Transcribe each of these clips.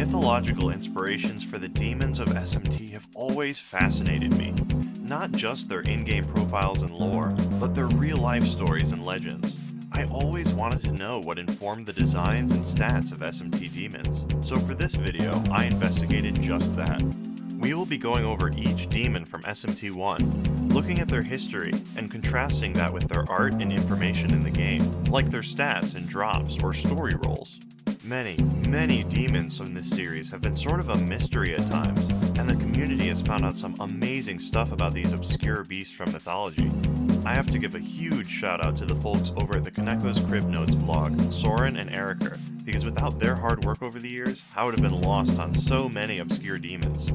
mythological inspirations for the demons of SMT have always fascinated me. Not just their in-game profiles and lore, but their real-life stories and legends. I always wanted to know what informed the designs and stats of SMT demons, so for this video, I investigated just that. We will be going over each demon from SMT 1, looking at their history, and contrasting that with their art and information in the game, like their stats and drops or story roles. Many demons from this series have been sort of a mystery at times, and the community has found out some amazing stuff about these obscure beasts from mythology. I have to give a huge shout out to the folks over at the Kaneko's Crib Notes blog, Soren and Erica, because without their hard work over the years, I would have been lost on so many obscure demons.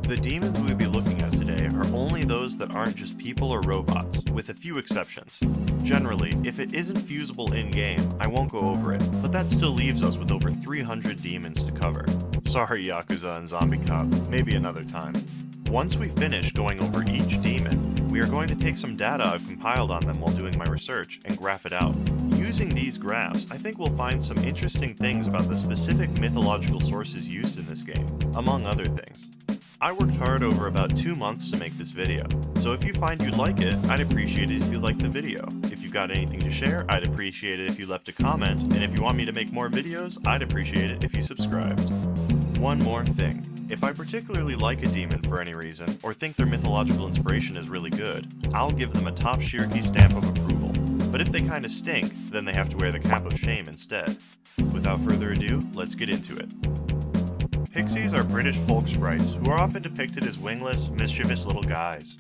The demons we'll be looking at today are only those that aren't just people or robots, with a few exceptions. Generally, if it isn't feasible in-game, I won't go over it, but that still leaves us with over 300 demons to cover. Sorry Yakuza and Zombie Cop, maybe another time. Once we finish going over each demon, we are going to take some data I've compiled on them while doing my research and graph it out. Using these graphs, I think we'll find some interesting things about the specific mythological sources used in this game, among other things. I worked hard over about 2 months to make this video, so if you find you like it, I'd appreciate it if you liked the video. If you've got anything to share, I'd appreciate it if you left a comment, and if you want me to make more videos, I'd appreciate it if you subscribed. One more thing. If I particularly like a demon for any reason, or think their mythological inspiration is really good, I'll give them a top Shiriki stamp of approval. But if they kinda stink, then they have to wear the cap of shame instead. Without further ado, let's get into it. Pixies are British folk sprites who are often depicted as wingless, mischievous little guys.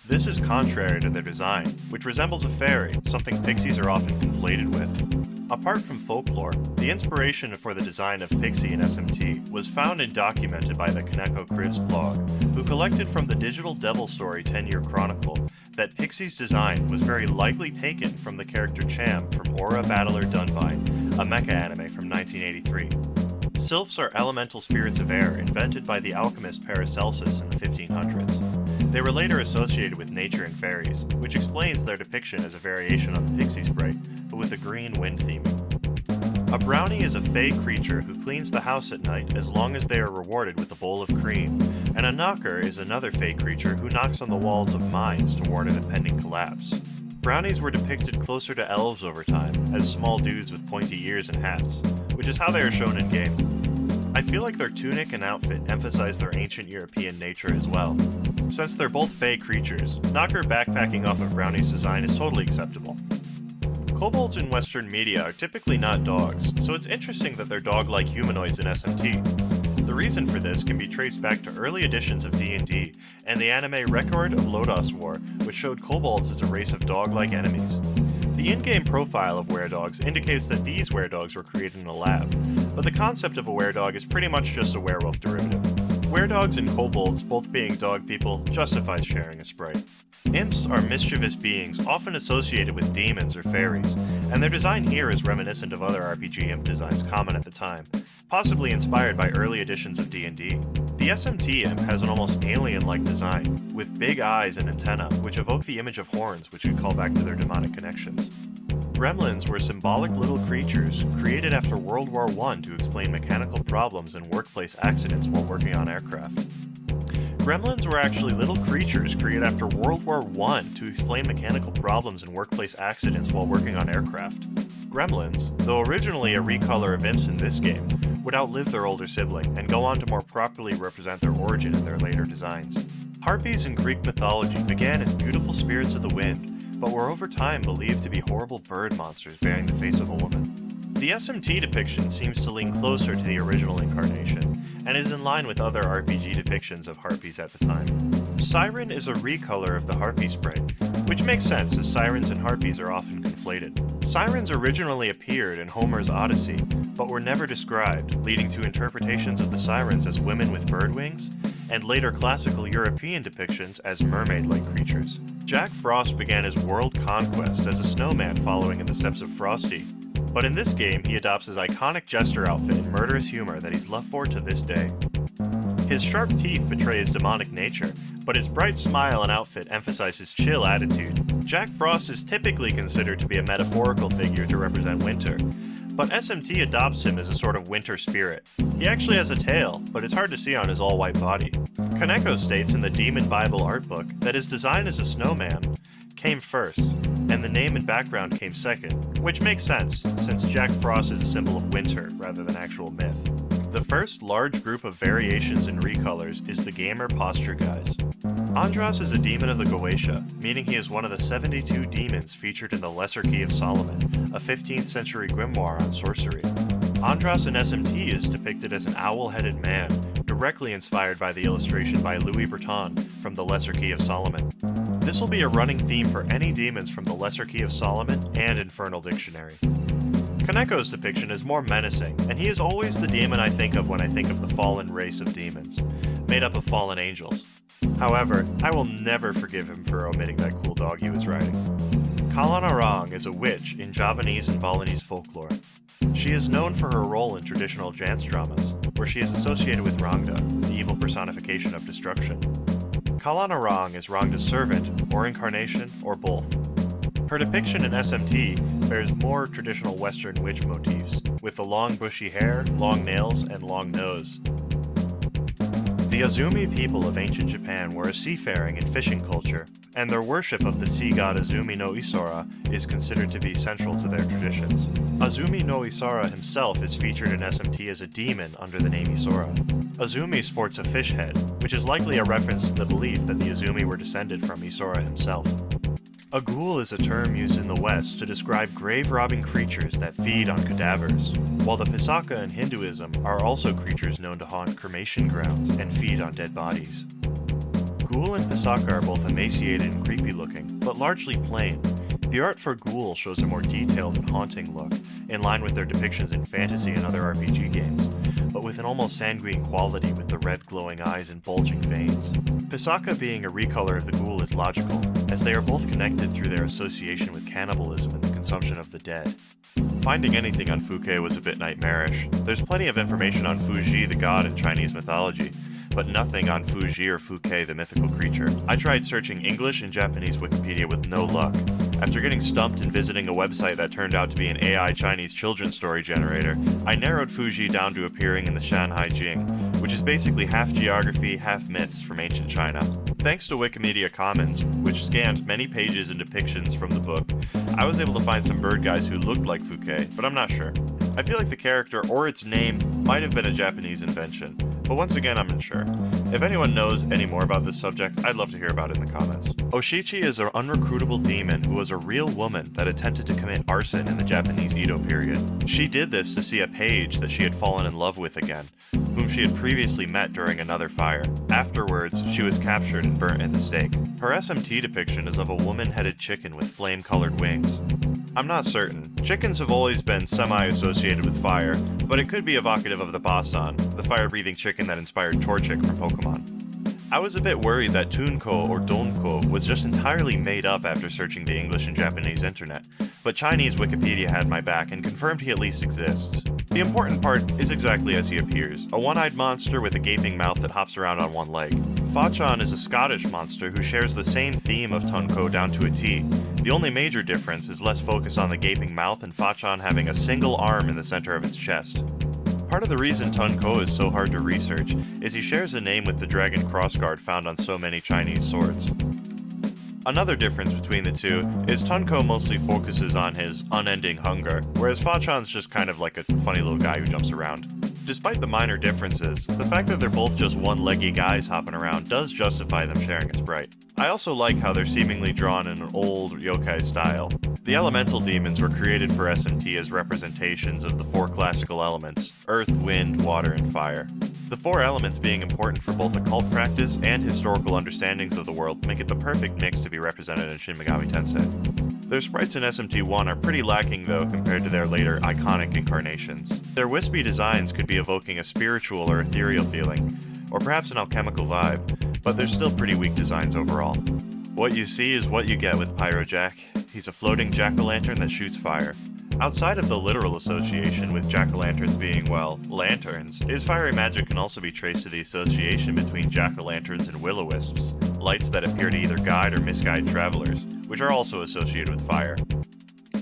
This is contrary to their design, which resembles a fairy, something pixies are often conflated with. Apart from folklore, the inspiration for the design of Pixie in SMT was found and documented by the Kaneko Cribs blog, who collected from the Digital Devil Story 10-year chronicle that Pixie's design was very likely taken from the character Cham from Aura Battler Dunvine, a mecha anime from 1983. Sylphs are elemental spirits of air invented by the alchemist Paracelsus in the 1500s. They were later associated with nature and fairies, which explains their depiction as a variation on the pixie sprite, but with a green wind theming. A brownie is a fey creature who cleans the house at night as long as they are rewarded with a bowl of cream, and a knocker is another fey creature who knocks on the walls of mines to warn an impending collapse. Brownies were depicted closer to elves over time, as small dudes with pointy ears and hats, which is how they are shown in-game. I feel like their tunic and outfit emphasize their ancient European nature as well. Since they're both fey creatures, Knocker backpacking off of Brownie's design is totally acceptable. Kobolds in Western media are typically not dogs, so it's interesting that they're dog-like humanoids in SMT. The reason for this can be traced back to early editions of D&D and the anime Record of Lodoss War, which showed kobolds as a race of dog-like enemies. The in-game profile of weredogs indicates that these weredogs were created in a lab, but the concept of a weredog is pretty much just a werewolf derivative. Weredogs and kobolds both being dog people justifies sharing a sprite. Imps are mischievous beings often associated with demons or fairies, and their design here is reminiscent of other RPG imp designs common at the time, possibly inspired by early editions of D&D. The SMT imp has an almost alien-like design, with big eyes and antennae, which evoke the image of horns which could call back to their demonic connections. Gremlins were symbolic little creatures created after World War I to explain mechanical problems and workplace accidents while working on aircraft. Gremlins were actually little creatures created after World War I to explain mechanical problems and workplace accidents while working on aircraft. Gremlins, though originally a recolor of imps in this game, would outlive their older sibling and go on to more properly represent their origin in their later designs. Harpies in Greek mythology began as beautiful spirits of the wind, but were over time believed to be horrible bird monsters bearing the face of a woman. The SMT depiction seems to lean closer to the original incarnation, and is in line with other RPG depictions of harpies at the time. Siren is a recolor of the harpy sprite, which makes sense as sirens and harpies are often conflated. Sirens originally appeared in Homer's Odyssey, but were never described, leading to interpretations of the sirens as women with bird wings, and later classical European depictions as mermaid-like creatures. Jack Frost began his world conquest as a snowman following in the steps of Frosty, but in this game he adopts his iconic jester outfit and murderous humor that he's loved for to this day. His sharp teeth betray his demonic nature, but his bright smile and outfit emphasize his chill attitude. Jack Frost is typically considered to be a metaphorical figure to represent winter, But SMT adopts him as a sort of winter spirit. He actually has a tail, but it's hard to see on his all-white body. Kaneko states in the Demon Bible art book that his design as a snowman came first, and the name and background came second, which makes sense, since Jack Frost is a symbol of winter rather than actual myth. The first large group of variations and recolors is the gamer posture guys. Andros is a demon of the Goetia, meaning he is one of the 72 demons featured in the Lesser Key of Solomon, a 15th century grimoire on sorcery. Andros in SMT is depicted as an owl-headed man, directly inspired by the illustration by Louis Breton from the Lesser Key of Solomon. This will be a running theme for any demons from the Lesser Key of Solomon and Infernal Dictionary. Kaneko's depiction is more menacing, and he is always the demon I think of when I think of the fallen race of demons, made up of fallen angels. However, I will never forgive him for omitting that cool dog he was riding. Kalanarang is a witch in Javanese and Balinese folklore. She is known for her role in traditional dance dramas, where she is associated with Rangda, the evil personification of destruction. Kalanarang is Rangda's servant, or incarnation, or both. Her depiction in SMT bears more traditional Western witch motifs, with the long bushy hair, long nails, and long nose. The Azumi people of ancient Japan were a seafaring and fishing culture, and their worship of the sea god Azumi no Isora is considered to be central to their traditions. Azumi no Isora himself is featured in SMT as a demon under the name Isora. Azumi sports a fish head, which is likely a reference to the belief that the Azumi were descended from Isora himself. A ghoul is a term used in the West to describe grave-robbing creatures that feed on cadavers, while the Pisaka in Hinduism are also creatures known to haunt cremation grounds and feed on dead bodies. Ghoul and Pisaka are both emaciated and creepy-looking, but largely plain. The art for Ghoul shows a more detailed and haunting look, in line with their depictions in fantasy and other RPG games, but with an almost sanguine quality with the red glowing eyes and bulging veins. Pisaka being a recolor of the Ghoul is logical, as they are both connected through their association with cannibalism and the consumption of the dead. Finding anything on Fuke was a bit nightmarish. There's plenty of information on Fuji, the god in Chinese mythology, but nothing on Fuji or Fuke, the mythical creature. I tried searching English and Japanese Wikipedia with no luck. After getting stumped and visiting a website that turned out to be an AI Chinese children's story generator, I narrowed Fuji down to appearing in the Shanhai Jing, which is basically half geography, half myths from ancient China. Thanks to Wikimedia Commons, which scanned many pages and depictions from the book, I was able to find some bird guys who looked like Fuke, but I'm not sure. I feel like the character or its name might have been a Japanese invention, but once again I'm unsure. If anyone knows any more about this subject, I'd love to hear about it in the comments. Oshichi is an unrecruitable demon who was a real woman that attempted to commit arson in the Japanese Edo period. She did this to see a page that she had fallen in love with again, whom she had previously met during another fire. Afterwards, she was captured and burnt in the stake. Her SMT depiction is of a woman-headed chicken with flame-colored wings. I'm not certain. Chickens have always been semi-associated with fire, but it could be evocative of the Basan, the fire-breathing chicken that inspired Torchic from Pokemon. I was a bit worried that Tunko or Donko was just entirely made up after searching the English and Japanese internet, but Chinese Wikipedia had my back and confirmed he at least exists. The important part is exactly as he appears, a one-eyed monster with a gaping mouth that hops around on one leg. Fachan is a Scottish monster who shares the same theme of Tunko down to a T. The only major difference is less focus on the gaping mouth and Fachan having a single arm in the center of its chest. Part of the reason Tunko is so hard to research is he shares a name with the dragon crossguard found on so many Chinese swords. Another difference between the two is Tunko mostly focuses on his unending hunger, whereas Fachan's just kind of like a funny little guy who jumps around. Despite the minor differences, the fact that they're both just one-leggy guys hopping around does justify them sharing a sprite. I also like how they're seemingly drawn in an old yokai style. The elemental demons were created for SMT as representations of the four classical elements: earth, wind, water, and fire. The four elements being important for both occult practice and historical understandings of the world make it the perfect mix to be represented in Shin Megami Tensei. Their sprites in SMT1 are pretty lacking though compared to their later iconic incarnations. Their wispy designs could be evoking a spiritual or ethereal feeling, or perhaps an alchemical vibe, but they're still pretty weak designs overall. What you see is what you get with Pyro Jack. He's a floating jack-o'-lantern that shoots fire. Outside of the literal association with jack-o'-lanterns being, well, lanterns, his fiery magic can also be traced to the association between jack-o'-lanterns and will-o'-wisps, lights that appear to either guide or misguide travelers, which are also associated with fire.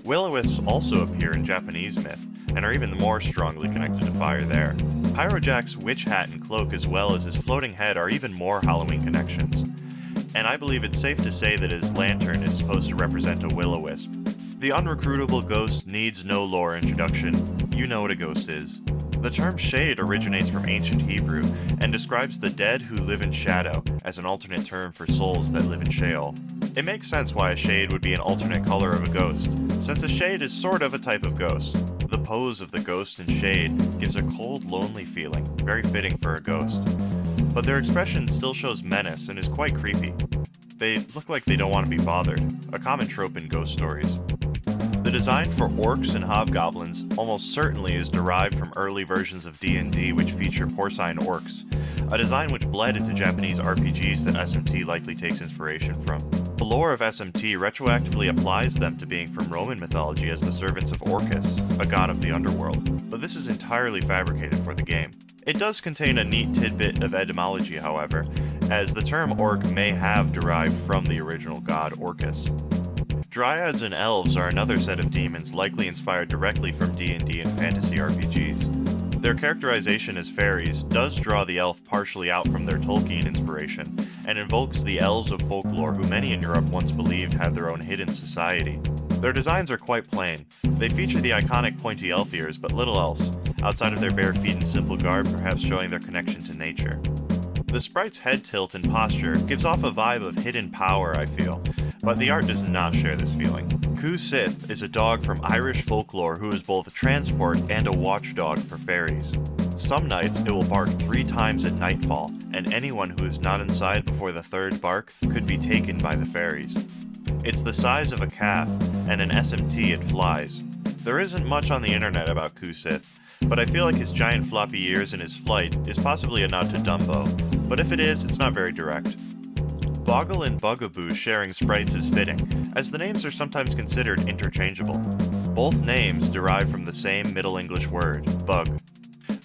Will-o'-wisps also appear in Japanese myth, and are even more strongly connected to fire there. Pyrojack's witch hat and cloak as well as his floating head are even more Halloween connections. And I believe it's safe to say that his lantern is supposed to represent a will-o-wisp. The unrecruitable ghost needs no lore introduction. You know what a ghost is. The term shade originates from ancient Hebrew and describes the dead who live in shadow as an alternate term for souls that live in Sheol. It makes sense why a shade would be an alternate color of a ghost, since a shade is sort of a type of ghost. The pose of the ghost and shade gives a cold, lonely feeling, very fitting for a ghost. But their expression still shows menace and is quite creepy. They look like they don't want to be bothered, a common trope in ghost stories. The design for orcs and hobgoblins almost certainly is derived from early versions of D&D which feature porcine orcs, a design which bled into Japanese RPGs that SMT likely takes inspiration from. The lore of SMT retroactively applies them to being from Roman mythology as the servants of Orcus, a god of the underworld, but this is entirely fabricated for the game. It does contain a neat tidbit of etymology, however, as the term orc may have derived from the original god Orcus. Dryads and elves are another set of demons likely inspired directly from D&D and fantasy RPGs. Their characterization as fairies does draw the elf partially out from their Tolkien inspiration, and invokes the elves of folklore who many in Europe once believed had their own hidden society. Their designs are quite plain. They feature the iconic pointy elf ears, but little else, outside of their bare feet and simple garb perhaps showing their connection to nature. The sprite's head tilt and posture gives off a vibe of hidden power, I feel, but the art does not share this feeling. Cú Sith is a dog from Irish folklore who is both a transport and a watchdog for fairies. Some nights it will bark 3 times at nightfall, and anyone who is not inside before the 3rd bark could be taken by the fairies. It's the size of a calf, and in SMT it flies. There isn't much on the internet about Cú Sith, but I feel like his giant floppy ears and his flight is possibly a nod to Dumbo, but if it is, it's not very direct. Boggle and Bugaboo sharing sprites is fitting, as the names are sometimes considered interchangeable. Both names derive from the same Middle English word, bug.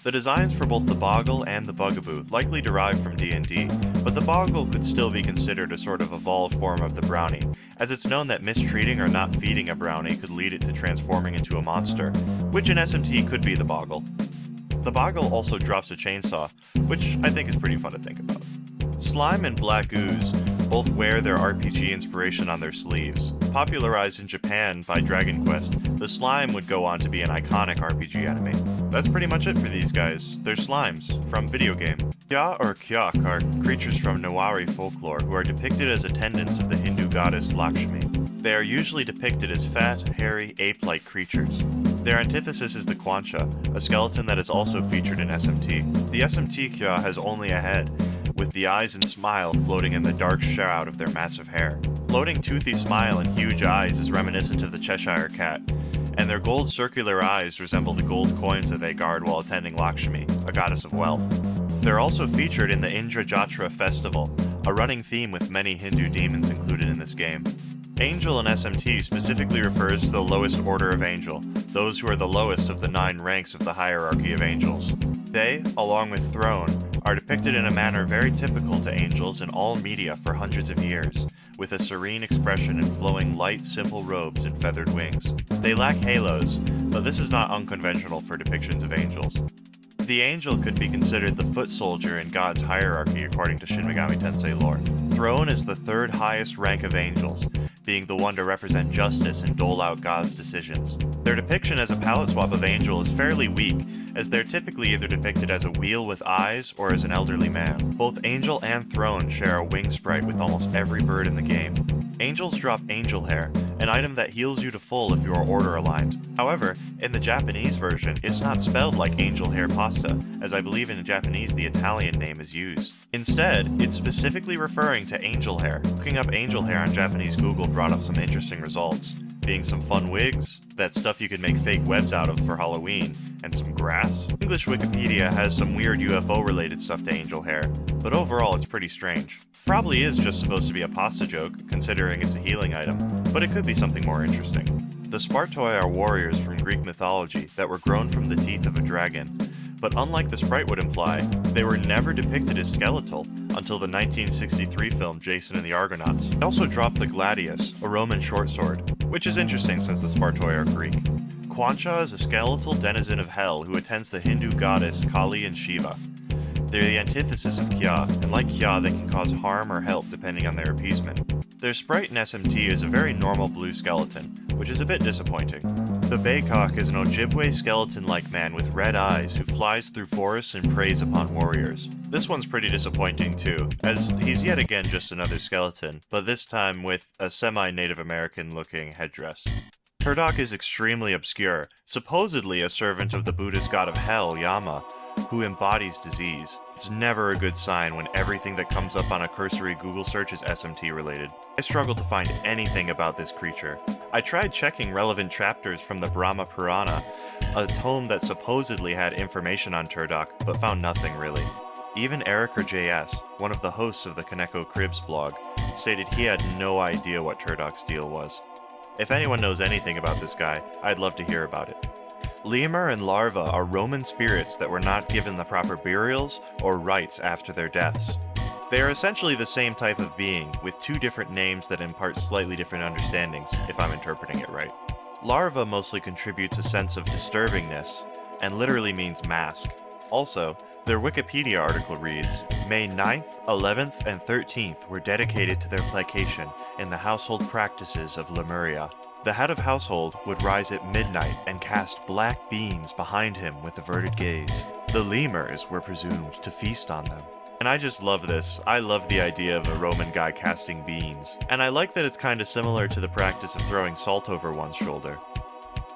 The designs for both the Boggle and the Bugaboo likely derive from D&D, but the Boggle could still be considered a sort of evolved form of the brownie, as it's known that mistreating or not feeding a brownie could lead it to transforming into a monster, which in SMT could be the Boggle. The Boggle also drops a chainsaw, which I think is pretty fun to think about. Slime and Black Ooze both wear their RPG inspiration on their sleeves. Popularized in Japan by Dragon Quest, the slime would go on to be an iconic RPG enemy. That's pretty much it for these guys. They're slimes, from video game. Kya or Kyak are creatures from Newari folklore who are depicted as attendants of the Hindu goddess Lakshmi. They are usually depicted as fat, hairy, ape-like creatures. Their antithesis is the Quancha, a skeleton that is also featured in SMT. The SMT Kya has only a head, with the eyes and smile floating in the dark shroud of their massive hair. Floating toothy smile and huge eyes is reminiscent of the Cheshire Cat, and their gold circular eyes resemble the gold coins that they guard while attending Lakshmi, a goddess of wealth. They're also featured in the Indra Jatra festival, a running theme with many Hindu demons included in this game. Angel in SMT specifically refers to the lowest order of angel, those who are the lowest of the 9 ranks of the hierarchy of angels. They, along with Throne, are depicted in a manner very typical to angels in all media for hundreds of years, with a serene expression and flowing light, simple robes and feathered wings. They lack halos, but this is not unconventional for depictions of angels. The angel could be considered the foot soldier in God's hierarchy according to Shin Megami Tensei lore. Throne is the 3rd highest rank of angels, being the one to represent justice and dole out God's decisions. Their depiction as a palette swap of angel is fairly weak, as they're typically either depicted as a wheel with eyes or as an elderly man. Both Angel and Throne share a wing sprite with almost every bird in the game. Angels drop angel hair, an item that heals you to full if you are order aligned. However, in the Japanese version, it's not spelled like angel hair pasta, as I believe in Japanese the Italian name is used. Instead, it's specifically referring to angel hair. Looking up angel hair on Japanese Google brought up some interesting results, being some fun wigs, that stuff you could make fake webs out of for Halloween, and some grass. English Wikipedia has some weird UFO related stuff to angel hair, but overall it's pretty strange. Probably is just supposed to be a pasta joke, considering it's a healing item, but it could be something more interesting. The Spartoi are warriors from Greek mythology that were grown from the teeth of a dragon, but unlike the sprite would imply, they were never depicted as skeletal until the 1963 film Jason and the Argonauts. They also dropped the gladius, a Roman short sword, which is interesting since the Spartoi are Greek. Kwancha is a skeletal denizen of hell who attends the Hindu goddess Kali and Shiva. They're the antithesis of Kya, and like Kya, they can cause harm or help depending on their appeasement. Their sprite in SMT is a very normal blue skeleton, which is a bit disappointing. The Baycock is an Ojibwe skeleton-like man with red eyes who flies through forests and preys upon warriors. This one's pretty disappointing too, as he's yet again just another skeleton, but this time with a semi-Native American looking headdress. Turdock is extremely obscure, supposedly a servant of the Buddhist god of hell, Yama, who embodies disease. It's never a good sign when everything that comes up on a cursory Google search is SMT related. I struggled to find anything about this creature. I tried checking relevant chapters from the Brahma Purana, a tome that supposedly had information on Turdock, but found nothing really. Even Ericer.js, one of the hosts of the Kaneko Cribs blog, stated he had no idea what Turdock's deal was. If anyone knows anything about this guy, I'd love to hear about it. Lemur and Larva are Roman spirits that were not given the proper burials or rites after their deaths. They are essentially the same type of being, with two different names that impart slightly different understandings, if I'm interpreting it right. Larva mostly contributes a sense of disturbingness, and literally means mask. Also, their Wikipedia article reads, May 9th, 11th, and 13th were dedicated to their placation in the household practices of Lemuria. The head of household would rise at midnight and cast black beans behind him with averted gaze. The lemurs were presumed to feast on them. And I just love this. I love the idea of a Roman guy casting beans. And I like that it's kind of similar to the practice of throwing salt over one's shoulder.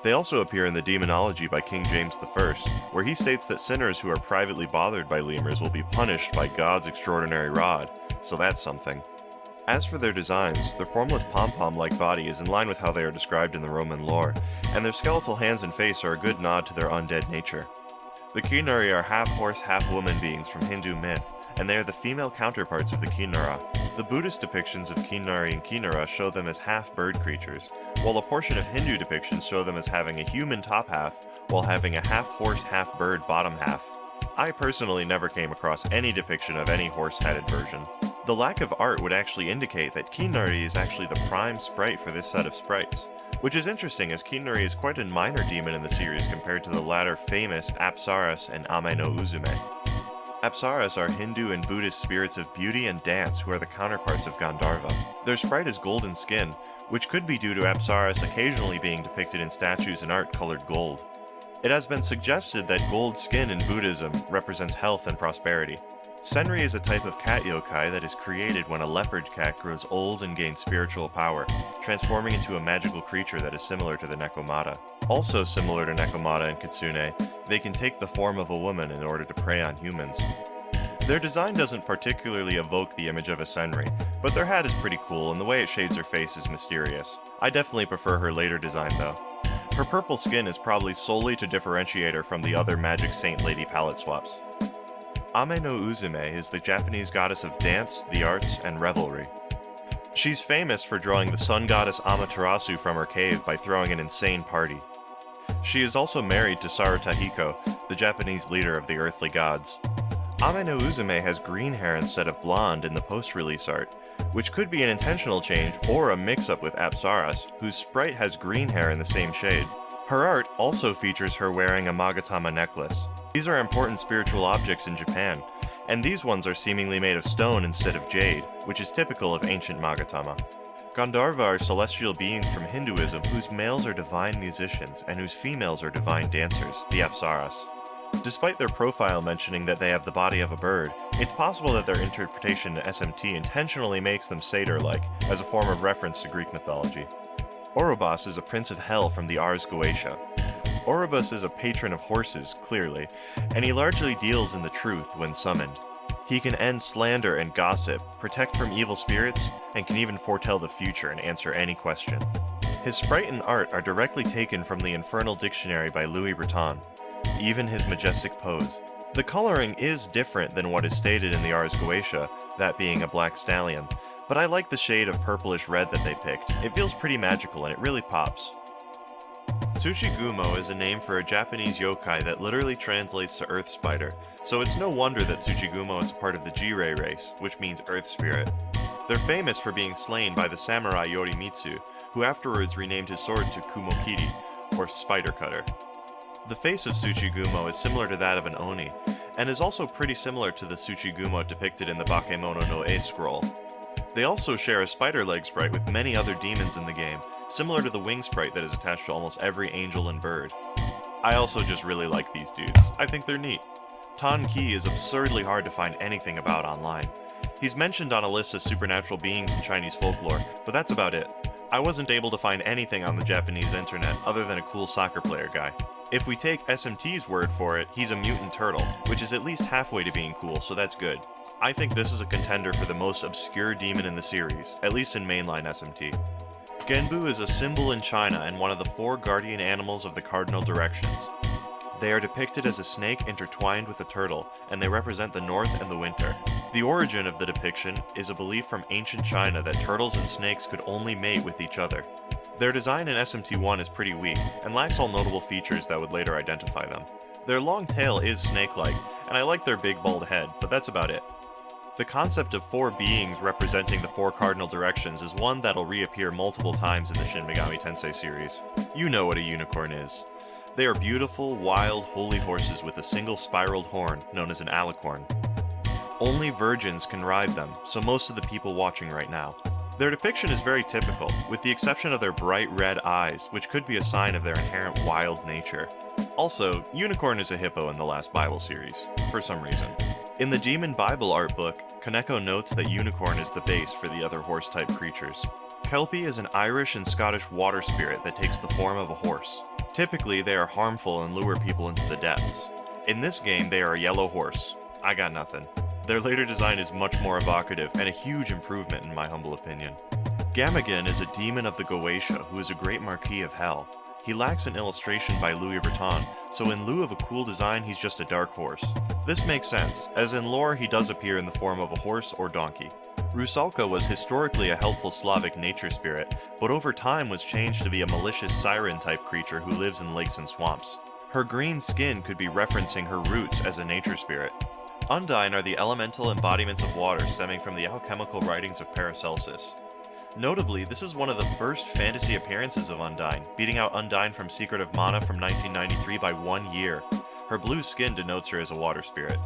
They also appear in the Demonology by King James I, where he states that sinners who are privately bothered by lemurs will be punished by God's extraordinary rod, so that's something. As for their designs, their formless pom-pom-like body is in line with how they are described in the Roman lore, and their skeletal hands and face are a good nod to their undead nature. The Kinnari are half-horse, half-woman beings from Hindu myth, and they are the female counterparts of the Kinnara. The Buddhist depictions of Kinnari and Kinnara show them as half-bird creatures, while a portion of Hindu depictions show them as having a human top half, while having a half-horse, half-bird bottom half. I personally never came across any depiction of any horse-headed version. The lack of art would actually indicate that Kinnari is actually the prime sprite for this set of sprites, which is interesting as Kinnari is quite a minor demon in the series compared to the latter famous Apsaras and Ame no Uzume. Apsaras are Hindu and Buddhist spirits of beauty and dance who are the counterparts of Gandharva. Their sprite is golden skin, which could be due to Apsaras occasionally being depicted in statues and art colored gold. It has been suggested that gold skin in Buddhism represents health and prosperity. Senri is a type of cat yokai that is created when a leopard cat grows old and gains spiritual power, transforming into a magical creature that is similar to the Nekomata. Also similar to Nekomata and Kitsune, they can take the form of a woman in order to prey on humans. Their design doesn't particularly evoke the image of a Senri, but their hat is pretty cool and the way it shades her face is mysterious. I definitely prefer her later design though. Her purple skin is probably solely to differentiate her from the other Magic Saint Lady palette swaps. Ame no Uzume is the Japanese goddess of dance, the arts, and revelry. She's famous for drawing the sun goddess Amaterasu from her cave by throwing an insane party. She is also married to Sarutahiko, the Japanese leader of the earthly gods. Ame no Uzume has green hair instead of blonde in the post-release art, which could be an intentional change or a mix-up with Apsaras, whose sprite has green hair in the same shade. Her art also features her wearing a Magatama necklace. These are important spiritual objects in Japan, and these ones are seemingly made of stone instead of jade, which is typical of ancient Magatama. Gandharva are celestial beings from Hinduism whose males are divine musicians and whose females are divine dancers, the Apsaras. Despite their profile mentioning that they have the body of a bird, it's possible that their interpretation in SMT intentionally makes them satyr-like, as a form of reference to Greek mythology. Orobas is a prince of hell from the Ars Goetia. Orobas is a patron of horses, clearly, and he largely deals in the truth when summoned. He can end slander and gossip, protect from evil spirits, and can even foretell the future and answer any question. His sprite and art are directly taken from the Infernal Dictionary by Louis Breton, even his majestic pose. The coloring is different than what is stated in the Ars Goetia, that being a black stallion, but I like the shade of purplish red that they picked. It feels pretty magical and it really pops. Tsuchigumo is a name for a Japanese yokai that literally translates to Earth Spider, so it's no wonder that Tsuchigumo is a part of the Jirei race, which means Earth Spirit. They're famous for being slain by the samurai Yorimitsu, who afterwards renamed his sword to Kumokiri, or spider cutter. The face of Tsuchigumo is similar to that of an Oni, and is also pretty similar to the Tsuchigumo depicted in the Bakemono no E scroll. They also share a spider leg sprite with many other demons in the game, similar to the wing sprite that is attached to almost every angel and bird. I also just really like these dudes. I think they're neat. Tan Ki is absurdly hard to find anything about online. He's mentioned on a list of supernatural beings in Chinese folklore, but that's about it. I wasn't able to find anything on the Japanese internet other than a cool soccer player guy. If we take SMT's word for it, he's a mutant turtle, which is at least halfway to being cool, so that's good. I think this is a contender for the most obscure demon in the series, at least in mainline SMT. Genbu is a symbol in China and one of the 4 guardian animals of the cardinal directions. They are depicted as a snake intertwined with a turtle, and they represent the north and the winter. The origin of the depiction is a belief from ancient China that turtles and snakes could only mate with each other. Their design in SMT1 is pretty weak, and lacks all notable features that would later identify them. Their long tail is snake-like, and I like their big bald head, but that's about it. The concept of 4 beings representing the 4 cardinal directions is one that'll reappear multiple times in the Shin Megami Tensei series. You know what a unicorn is. They are beautiful, wild, holy horses with a single spiraled horn, known as an alicorn. Only virgins can ride them, so most of the people watching right now. Their depiction is very typical, with the exception of their bright red eyes, which could be a sign of their inherent wild nature. Also, unicorn is a hippo in the last Bible series, for some reason. In the Demon Bible art book, Kaneko notes that unicorn is the base for the other horse-type creatures. Kelpie is an Irish and Scottish water spirit that takes the form of a horse. Typically, they are harmful and lure people into the depths. In this game, they are a yellow horse. I got nothing. Their later design is much more evocative and a huge improvement in my humble opinion. Gamagan is a demon of the Goetia who is a great marquis of hell. He lacks an illustration by Louis Vuitton, so in lieu of a cool design, he's just a dark horse. This makes sense, as in lore he does appear in the form of a horse or donkey. Rusalka was historically a helpful Slavic nature spirit, but over time was changed to be a malicious siren-type creature who lives in lakes and swamps. Her green skin could be referencing her roots as a nature spirit. Undine are the elemental embodiments of water stemming from the alchemical writings of Paracelsus. Notably, this is one of the first fantasy appearances of Undine, beating out Undine from Secret of Mana from 1993 by 1 year. Her blue skin denotes her as a water spirit.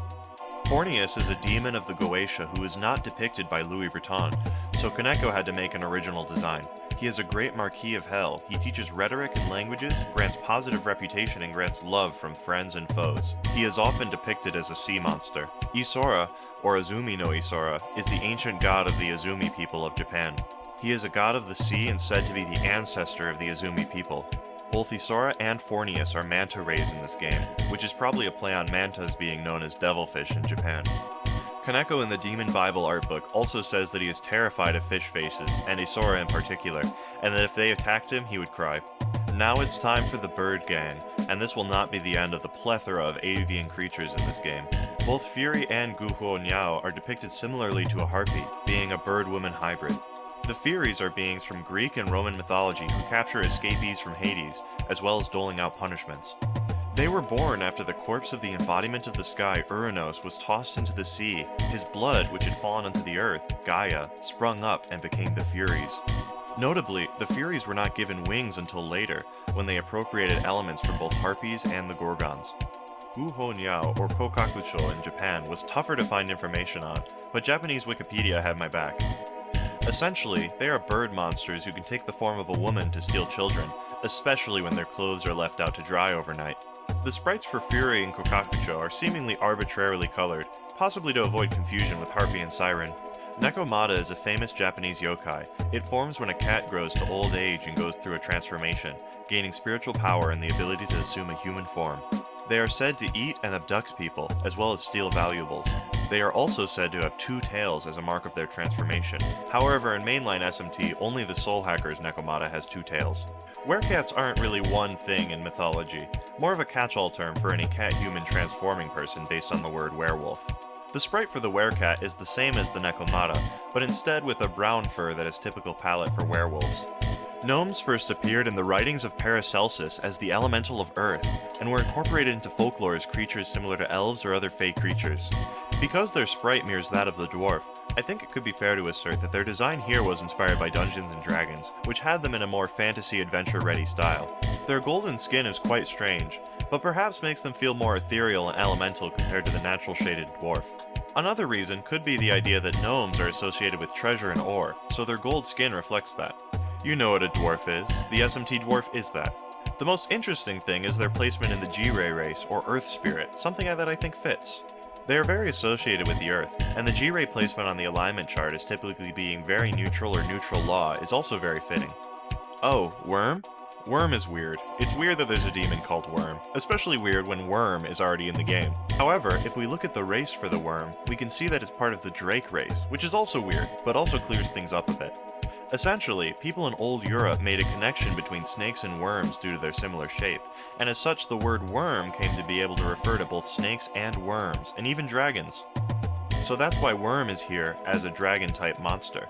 Fornius is a demon of the Goetia who is not depicted by Louis Vuitton, so Kaneko had to make an original design. He is a great marquis of hell. He teaches rhetoric and languages, grants positive reputation, and grants love from friends and foes. He is often depicted as a sea monster. Isora, or Azumi no Isora, is the ancient god of the Azumi people of Japan. He is a god of the sea and said to be the ancestor of the Azumi people. Both Isora and Fornius are manta rays in this game, which is probably a play on mantas being known as devilfish in Japan. Kaneko in the Demon Bible art book also says that he is terrified of fish faces, and Isora in particular, and that if they attacked him, he would cry. Now it's time for the Bird Gang, and this will not be the end of the plethora of avian creatures in this game. Both Fury and Guhuo Niao are depicted similarly to a harpy, being a bird-woman hybrid. The Furies are beings from Greek and Roman mythology who capture escapees from Hades, as well as doling out punishments. They were born after the corpse of the embodiment of the sky, Uranos, was tossed into the sea. His blood, which had fallen onto the earth, Gaia, sprung up and became the Furies. Notably, the Furies were not given wings until later, when they appropriated elements from both harpies and the Gorgons. Guhuo Niao, or Kokakucho in Japan, was tougher to find information on, but Japanese Wikipedia had my back. Essentially, they are bird monsters who can take the form of a woman to steal children, especially when their clothes are left out to dry overnight. The sprites for Fury and Kokakucho are seemingly arbitrarily colored, possibly to avoid confusion with Harpy and Siren. Nekomata is a famous Japanese yokai. It forms when a cat grows to old age and goes through a transformation, gaining spiritual power and the ability to assume a human form. They are said to eat and abduct people, as well as steal valuables. They are also said to have 2 tails as a mark of their transformation. However, in mainline SMT, only the Soul Hacker's Nekomata has 2 tails. Werecats aren't really one thing in mythology, more of a catch-all term for any cat-human transforming person based on the word werewolf. The sprite for the werecat is the same as the Nekomata, but instead with a brown fur that is typical palette for werewolves. Gnomes first appeared in the writings of Paracelsus as the elemental of earth, and were incorporated into folklore as creatures similar to elves or other fey creatures. Because their sprite mirrors that of the dwarf, I think it could be fair to assert that their design here was inspired by Dungeons & Dragons, which had them in a more fantasy adventure-ready style. Their golden skin is quite strange, but perhaps makes them feel more ethereal and elemental compared to the natural shaded dwarf. Another reason could be the idea that gnomes are associated with treasure and ore, so their gold skin reflects that. You know what a dwarf is. The SMT dwarf is that. The most interesting thing is their placement in the G-Ray race, or Earth Spirit, something that I think fits. They are very associated with the Earth, and the G-Ray placement on the alignment chart as typically being very neutral or neutral law is also very fitting. Oh, Worm? Worm is weird. It's weird that there's a demon called Worm, especially weird when Worm is already in the game. However, if we look at the race for the Worm, we can see that it's part of the Drake race, which is also weird, but also clears things up a bit. Essentially, people in old Europe made a connection between snakes and worms due to their similar shape, and as such the word worm came to be able to refer to both snakes and worms, and even dragons. So that's why Worm is here as a dragon-type monster.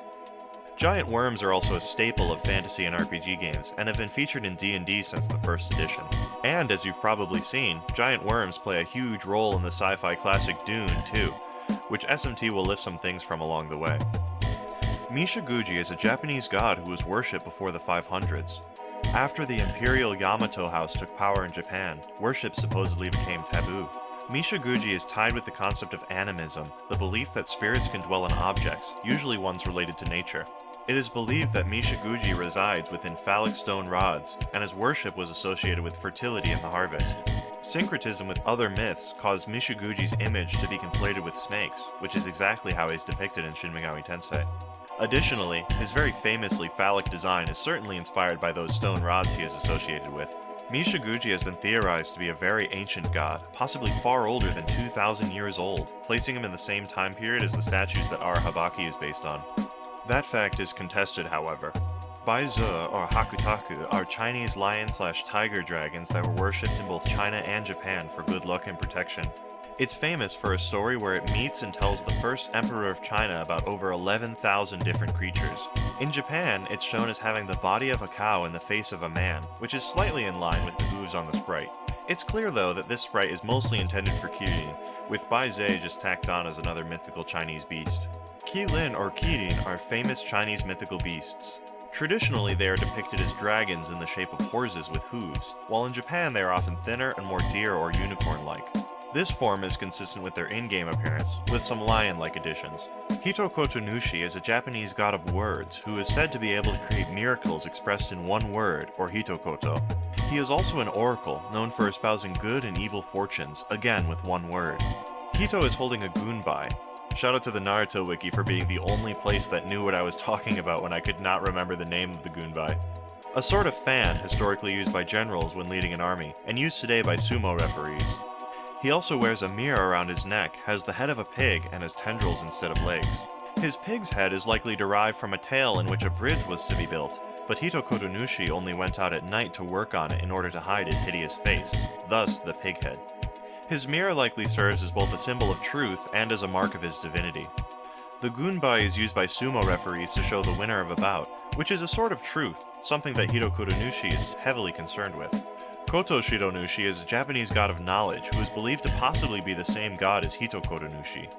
Giant worms are also a staple of fantasy and RPG games, and have been featured in D&D since the first edition. And as you've probably seen, giant worms play a huge role in the sci-fi classic Dune, too, which SMT will lift some things from along the way. Mishaguji is a Japanese god who was worshipped before the 500s. After the Imperial Yamato House took power in Japan, worship supposedly became taboo. Mishaguji is tied with the concept of animism, the belief that spirits can dwell in objects, usually ones related to nature. It is believed that Mishaguji resides within phallic stone rods, and his worship was associated with fertility in the harvest. Syncretism with other myths caused Mishaguji's image to be conflated with snakes, which is exactly how he is depicted in Shin Megami Tensei. Additionally, his very famously phallic design is certainly inspired by those stone rods he is associated with. Mishaguji has been theorized to be a very ancient god, possibly far older than 2,000 years old, placing him in the same time period as the statues that our Habaki is based on. That fact is contested, however. Baizi or Hakutaku are Chinese lion/tiger dragons that were worshipped in both China and Japan for good luck and protection. It's famous for a story where it meets and tells the first emperor of China about over 11,000 different creatures. In Japan, it's shown as having the body of a cow and the face of a man, which is slightly in line with the hooves on the sprite. It's clear though that this sprite is mostly intended for Kirin, with Baizi just tacked on as another mythical Chinese beast. Qilin or Kirin are famous Chinese mythical beasts. Traditionally, they are depicted as dragons in the shape of horses with hooves, while in Japan they are often thinner and more deer or unicorn-like. This form is consistent with their in-game appearance, with some lion-like additions. Hitokoto-nushi is a Japanese god of words who is said to be able to create miracles expressed in one word, or hitokoto. He is also an oracle, known for espousing good and evil fortunes, again with one word. Hito is holding a gunbai. Shout out to the Naruto wiki for being the only place that knew what I was talking about when I could not remember the name of the gunbai. A sort of fan historically used by generals when leading an army, and used today by sumo referees. He also wears a mirror around his neck, has the head of a pig, and has tendrils instead of legs. His pig's head is likely derived from a tale in which a bridge was to be built, but Hitokoto-nushi only went out at night to work on it in order to hide his hideous face, thus the pig head. His mirror likely serves as both a symbol of truth and as a mark of his divinity. The gunbai is used by sumo referees to show the winner of a bout, which is a sort of truth, something that Hitokoto-nushi is heavily concerned with. Koto Shido-nushi is a Japanese god of knowledge who is believed to possibly be the same god as Hitokoto-nushi.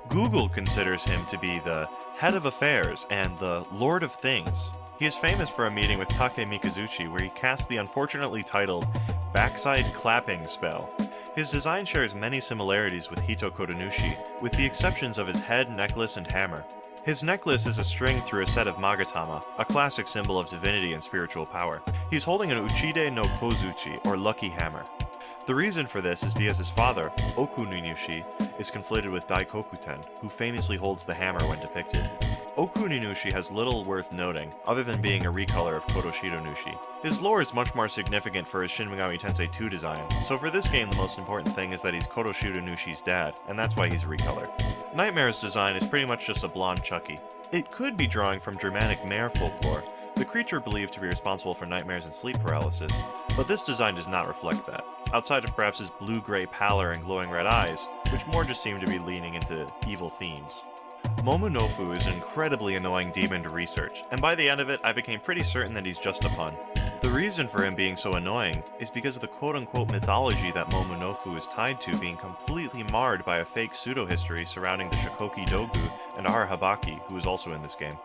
Google considers him to be the head of affairs and the lord of things. He is famous for a meeting with Take Mikazuchi where he cast the unfortunately titled backside clapping spell. His design shares many similarities with Hitokoto-nushi, with the exceptions of his head, necklace, and hammer. His necklace is a string through a set of magatama, a classic symbol of divinity and spiritual power. He's holding an Uchide no Kozuchi, or lucky hammer. The reason for this is because his father, Okuninushi, is conflated with Daikokuten, who famously holds the hammer when depicted. Okuninushi has little worth noting, other than being a recolor of Koto Shido-nushi. His lore is much more significant for his Shin Megami Tensei 2 design, so for this game the most important thing is that he's Koto Shido-nushi's dad, and that's why he's recolored. Nightmare's design is pretty much just a blonde Chucky. It could be drawing from Germanic mare folklore, the creature believed to be responsible for nightmares and sleep paralysis, but this design does not reflect that, outside of perhaps his blue-gray pallor and glowing red eyes, which more just seem to be leaning into evil themes. Momonofu is an incredibly annoying demon to research, and by the end of it I became pretty certain that he's just a pun. The reason for him being so annoying is because of the quote-unquote mythology that Momonofu is tied to being completely marred by a fake pseudo-history surrounding the Shikoki Dogu and Arahabaki, who is also in this game.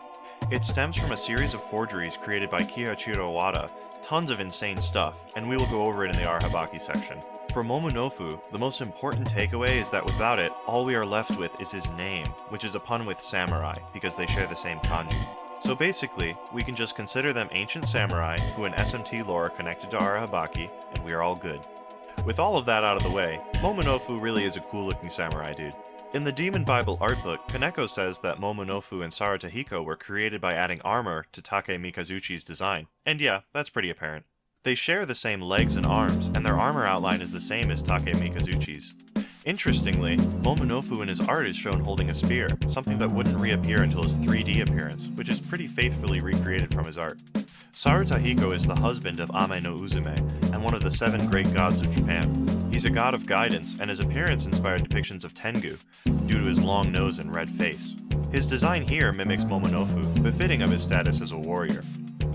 It stems from a series of forgeries created by Kiichiro Wada, tons of insane stuff, and we will go over it in the Arahabaki section. For Momonofu, the most important takeaway is that without it, all we are left with is his name, which is a pun with samurai, because they share the same kanji. So basically, we can just consider them ancient samurai who in SMT lore are connected to Arahabaki, and we are all good. With all of that out of the way, Momonofu really is a cool looking samurai dude. In the Demon Bible art book, Kaneko says that Momonofu and Sarutahiko were created by adding armor to Take Mikazuchi's design, and yeah, that's pretty apparent. They share the same legs and arms, and their armor outline is the same as Take Mikazuchi's. Interestingly, Momonofu in his art is shown holding a spear, something that wouldn't reappear until his 3D appearance, which is pretty faithfully recreated from his art. Sarutahiko is the husband of Ame no Uzume, and one of the 7 great gods of Japan. He's a god of guidance, and his appearance inspired depictions of Tengu, due to his long nose and red face. His design here mimics Momonofu, befitting of his status as a warrior.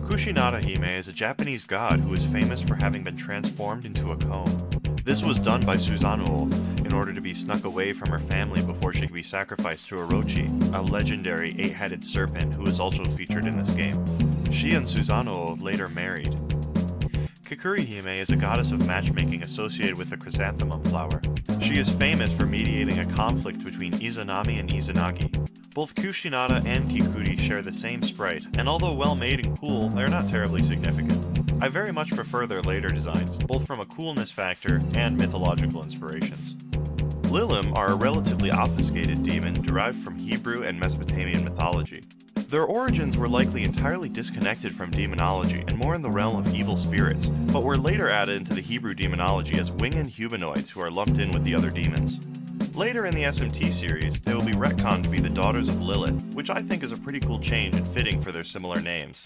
Kushinada Hime is a Japanese god who is famous for having been transformed into a comb. This was done by Susanoo in order to be snuck away from her family before she could be sacrificed to Orochi, a legendary 8-headed serpent who is also featured in this game. She and Susanoo later married. Kikuri Hime is a goddess of matchmaking associated with the chrysanthemum flower. She is famous for mediating a conflict between Izanami and Izanagi. Both Kushinada and Kikuri share the same sprite, and although well made and cool, they're not terribly significant. I very much prefer their later designs, both from a coolness factor and mythological inspirations. Lilim are a relatively obfuscated demon derived from Hebrew and Mesopotamian mythology. Their origins were likely entirely disconnected from demonology and more in the realm of evil spirits, but were later added into the Hebrew demonology as winged humanoids who are lumped in with the other demons. Later in the SMT series, they will be retconned to be the daughters of Lilith, which I think is a pretty cool change and fitting for their similar names.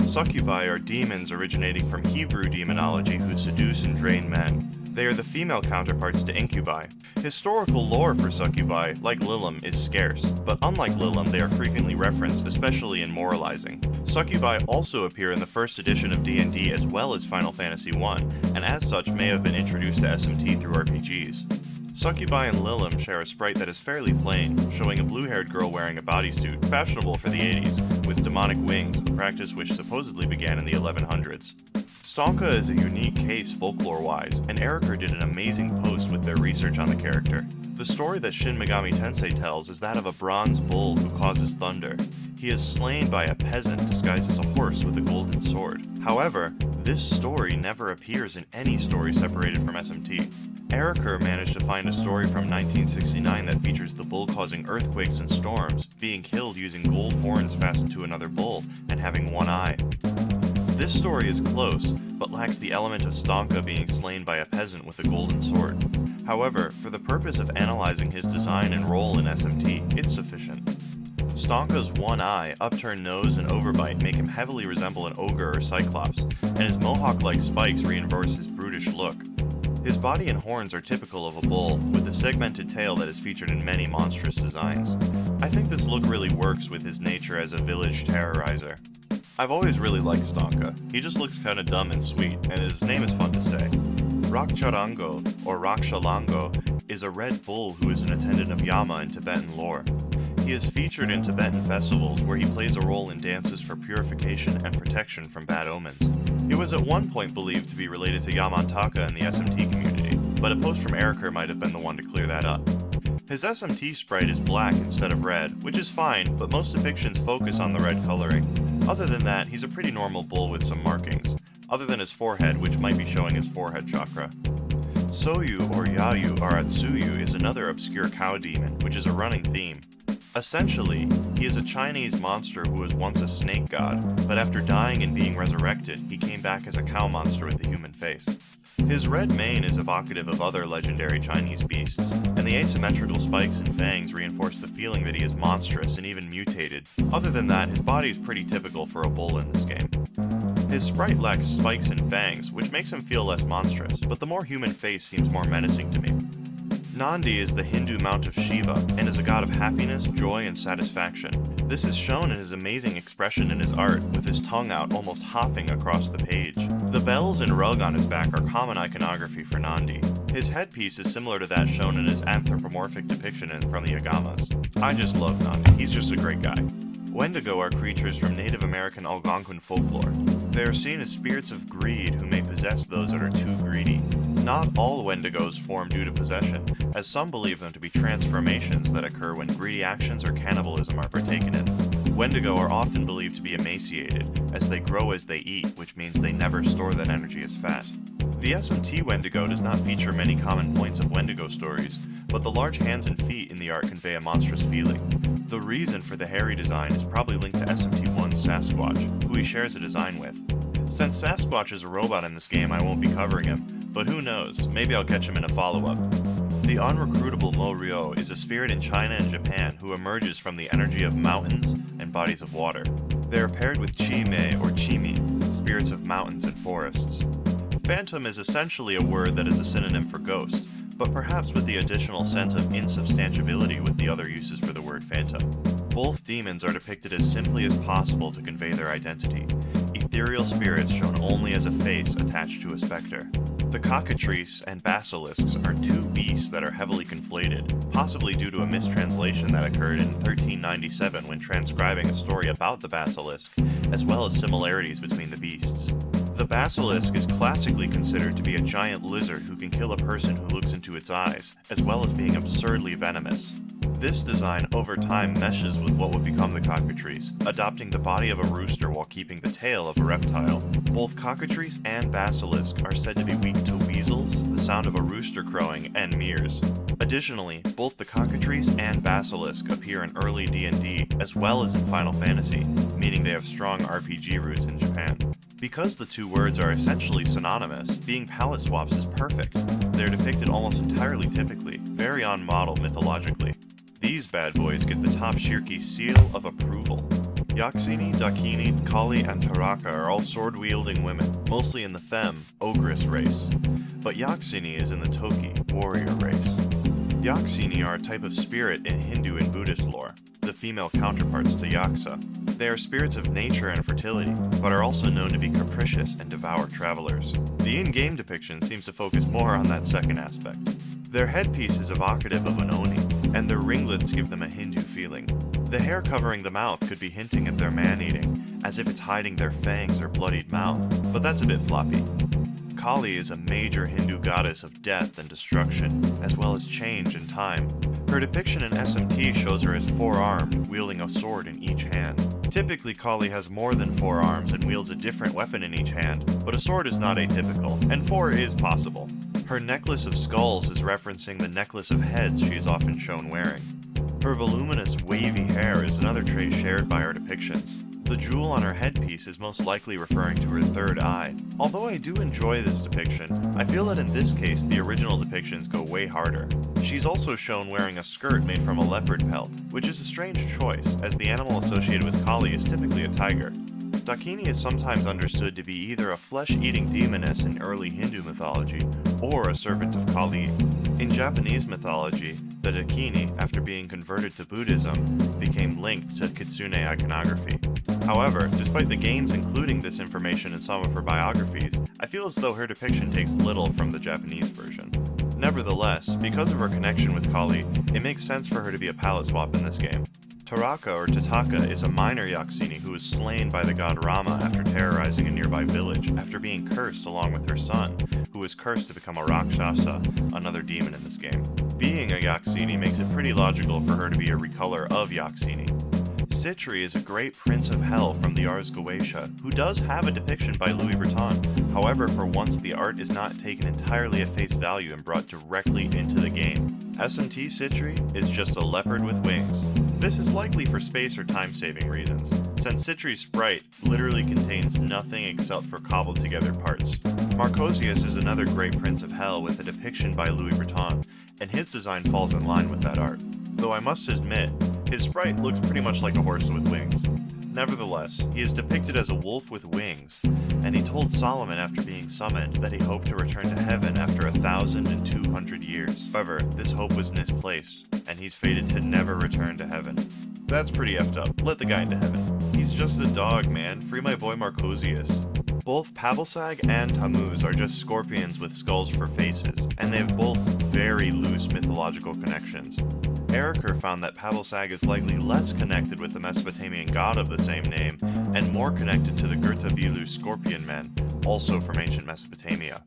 Succubi are demons originating from Hebrew demonology who seduce and drain men. They are the female counterparts to incubi. Historical lore for succubi, like Lilim, is scarce, but unlike Lilim, they are frequently referenced, especially in moralizing. Succubi also appear in the first edition of D&D as well as Final Fantasy I, and as such may have been introduced to SMT through RPGs. Succubi and Lilim share a sprite that is fairly plain, showing a blue-haired girl wearing a bodysuit, fashionable for the 80s, with demonic wings, a practice which supposedly began in the 1100s. Stonka is a unique case folklore-wise, and Eriker did an amazing post with their research on the character. The story that Shin Megami Tensei tells is that of a bronze bull who causes thunder. He is slain by a peasant disguised as a horse with a golden sword. However, this story never appears in any story separated from SMT. Eriker managed to find a story from 1969 that features the bull causing earthquakes and storms, being killed using gold horns fastened to another bull, and having one eye. This story is close, but lacks the element of Stonka being slain by a peasant with a golden sword. However, for the purpose of analyzing his design and role in SMT, it's sufficient. Stonka's one eye, upturned nose, and overbite make him heavily resemble an ogre or cyclops, and his mohawk-like spikes reinforce his brutish look. His body and horns are typical of a bull, with a segmented tail that is featured in many monstrous designs. I think this look really works with his nature as a village terrorizer. I've always really liked Stonka. He just looks kinda dumb and sweet, and his name is fun to say. Rakcharango, or Rakshalango, is a red bull who is an attendant of Yama in Tibetan lore. He is featured in Tibetan festivals where he plays a role in dances for purification and protection from bad omens. It was at one point believed to be related to Yamantaka in the SMT community, but a post from Eriker might have been the one to clear that up. His SMT sprite is black instead of red, which is fine, but most depictions focus on the red coloring. Other than that, he's a pretty normal bull with some markings, other than his forehead, which might be showing his forehead chakra. Soyu or Yayu or Atsuyu is another obscure cow demon, which is a running theme. Essentially, he is a Chinese monster who was once a snake god, but after dying and being resurrected, he came back as a cow monster with a human face. His red mane is evocative of other legendary Chinese beasts, and the asymmetrical spikes and fangs reinforce the feeling that he is monstrous and even mutated. Other than that, his body is pretty typical for a bull in this game. His sprite lacks spikes and fangs, which makes him feel less monstrous, but the more human face seems more menacing to me. Nandi is the Hindu mount of Shiva, and is a god of happiness, joy, and satisfaction. This is shown in his amazing expression in his art, with his tongue out almost hopping across the page. The bells and rug on his back are common iconography for Nandi. His headpiece is similar to that shown in his anthropomorphic depiction from the Agamas. I just love Nandi, he's just a great guy. Wendigo are creatures from Native American Algonquin folklore. They are seen as spirits of greed who may possess those that are too greedy. Not all Wendigos form due to possession, as some believe them to be transformations that occur when greedy actions or cannibalism are partaken in. Wendigo are often believed to be emaciated, as they grow as they eat, which means they never store that energy as fat. The SMT Wendigo does not feature many common points of Wendigo stories, but the large hands and feet in the art convey a monstrous feeling. The reason for the hairy design is probably linked to SMT1's Sasquatch, who he shares a design with. Since Sasquatch is a robot in this game, I won't be covering him, but who knows, maybe I'll catch him in a follow-up. The unrecruitable Mo-Ryo is a spirit in China and Japan who emerges from the energy of mountains and bodies of water. They are paired with Chi-Mei or Chi-Mi, spirits of mountains and forests. Phantom is essentially a word that is a synonym for ghost, but perhaps with the additional sense of insubstantiability with the other uses for the word phantom. Both demons are depicted as simply as possible to convey their identity, ethereal spirits shown only as a face attached to a specter. The cockatrice and basilisks are two beasts that are heavily conflated, possibly due to a mistranslation that occurred in 1397 when transcribing a story about the basilisk, as well as similarities between the beasts. The basilisk is classically considered to be a giant lizard who can kill a person who looks into its eyes, as well as being absurdly venomous. This design over time meshes with what would become the cockatrice, adopting the body of a rooster while keeping the tail of a reptile. Both cockatrice and basilisk are said to be weak to weasels, the sound of a rooster crowing, and meres. Additionally, both the cockatrice and basilisk appear in early D&D as well as in Final Fantasy, meaning they have strong RPG roots in Japan. Because the two words are essentially synonymous, being palette swaps is perfect. They're depicted almost entirely typically, very on model mythologically. These bad boys get the top Shirki seal of approval. Yaksini, Dakini, Kali, and Taraka are all sword-wielding women, mostly in the femme, ogress race. But Yaksini is in the Toki, warrior race. Yaksini are a type of spirit in Hindu and Buddhist lore, the female counterparts to Yaksa. They are spirits of nature and fertility, but are also known to be capricious and devour travelers. The in-game depiction seems to focus more on that second aspect. Their headpiece is evocative of an oni, and their ringlets give them a Hindu feeling. The hair covering the mouth could be hinting at their man-eating, as if it's hiding their fangs or bloodied mouth, but that's a bit floppy. Kali is a major Hindu goddess of death and destruction, as well as change and time. Her depiction in SMT shows her as four-armed, wielding a sword in each hand. Typically, Kali has more than 4 arms and wields a different weapon in each hand, but a sword is not atypical, and 4 is possible. Her necklace of skulls is referencing the necklace of heads she is often shown wearing. Her voluminous, wavy hair is another trait shared by her depictions. The jewel on her headpiece is most likely referring to her third eye. Although I do enjoy this depiction, I feel that in this case the original depictions go way harder. She's also shown wearing a skirt made from a leopard pelt, which is a strange choice, as the animal associated with Kali is typically a tiger. Dakini is sometimes understood to be either a flesh-eating demoness in early Hindu mythology, or a servant of Kali. In Japanese mythology, the Dakini, after being converted to Buddhism, became linked to Kitsune iconography. However, despite the games including this information in some of her biographies, I feel as though her depiction takes little from the Japanese version. Nevertheless, because of her connection with Kali, it makes sense for her to be a palette swap in this game. Taraka or Tataka is a minor Yaksini who was slain by the god Rama after terrorizing a nearby village, after being cursed along with her son, who was cursed to become a Rakshasa, another demon in this game. Being a Yaksini makes it pretty logical for her to be a recolor of Yaksini. Citri is a great prince of hell from the Ars Goetia, who does have a depiction by Louis Vuitton. However, for once the art is not taken entirely at face value and brought directly into the game. SMT Citri is just a leopard with wings. This is likely for space or time-saving reasons, since Citri's sprite literally contains nothing except for cobbled together parts. Marcosius is another great prince of hell with a depiction by Louis Vuitton, and his design falls in line with that art. Though I must admit, his sprite looks pretty much like a horse with wings. Nevertheless, he is depicted as a wolf with wings, and he told Solomon after being summoned that he hoped to return to heaven after 1,200 years. However, this hope was misplaced, and he's fated to never return to heaven. That's pretty effed up. Let the guy into heaven. He's just a dog, man. Free my boy Marcosius. Both Pavelsag and Tammuz are just scorpions with skulls for faces, and they have both very loose mythological connections. Eriker found that Pavelsag is likely less connected with the Mesopotamian god of the same name, and more connected to the Gurtabilu scorpion men, also from ancient Mesopotamia.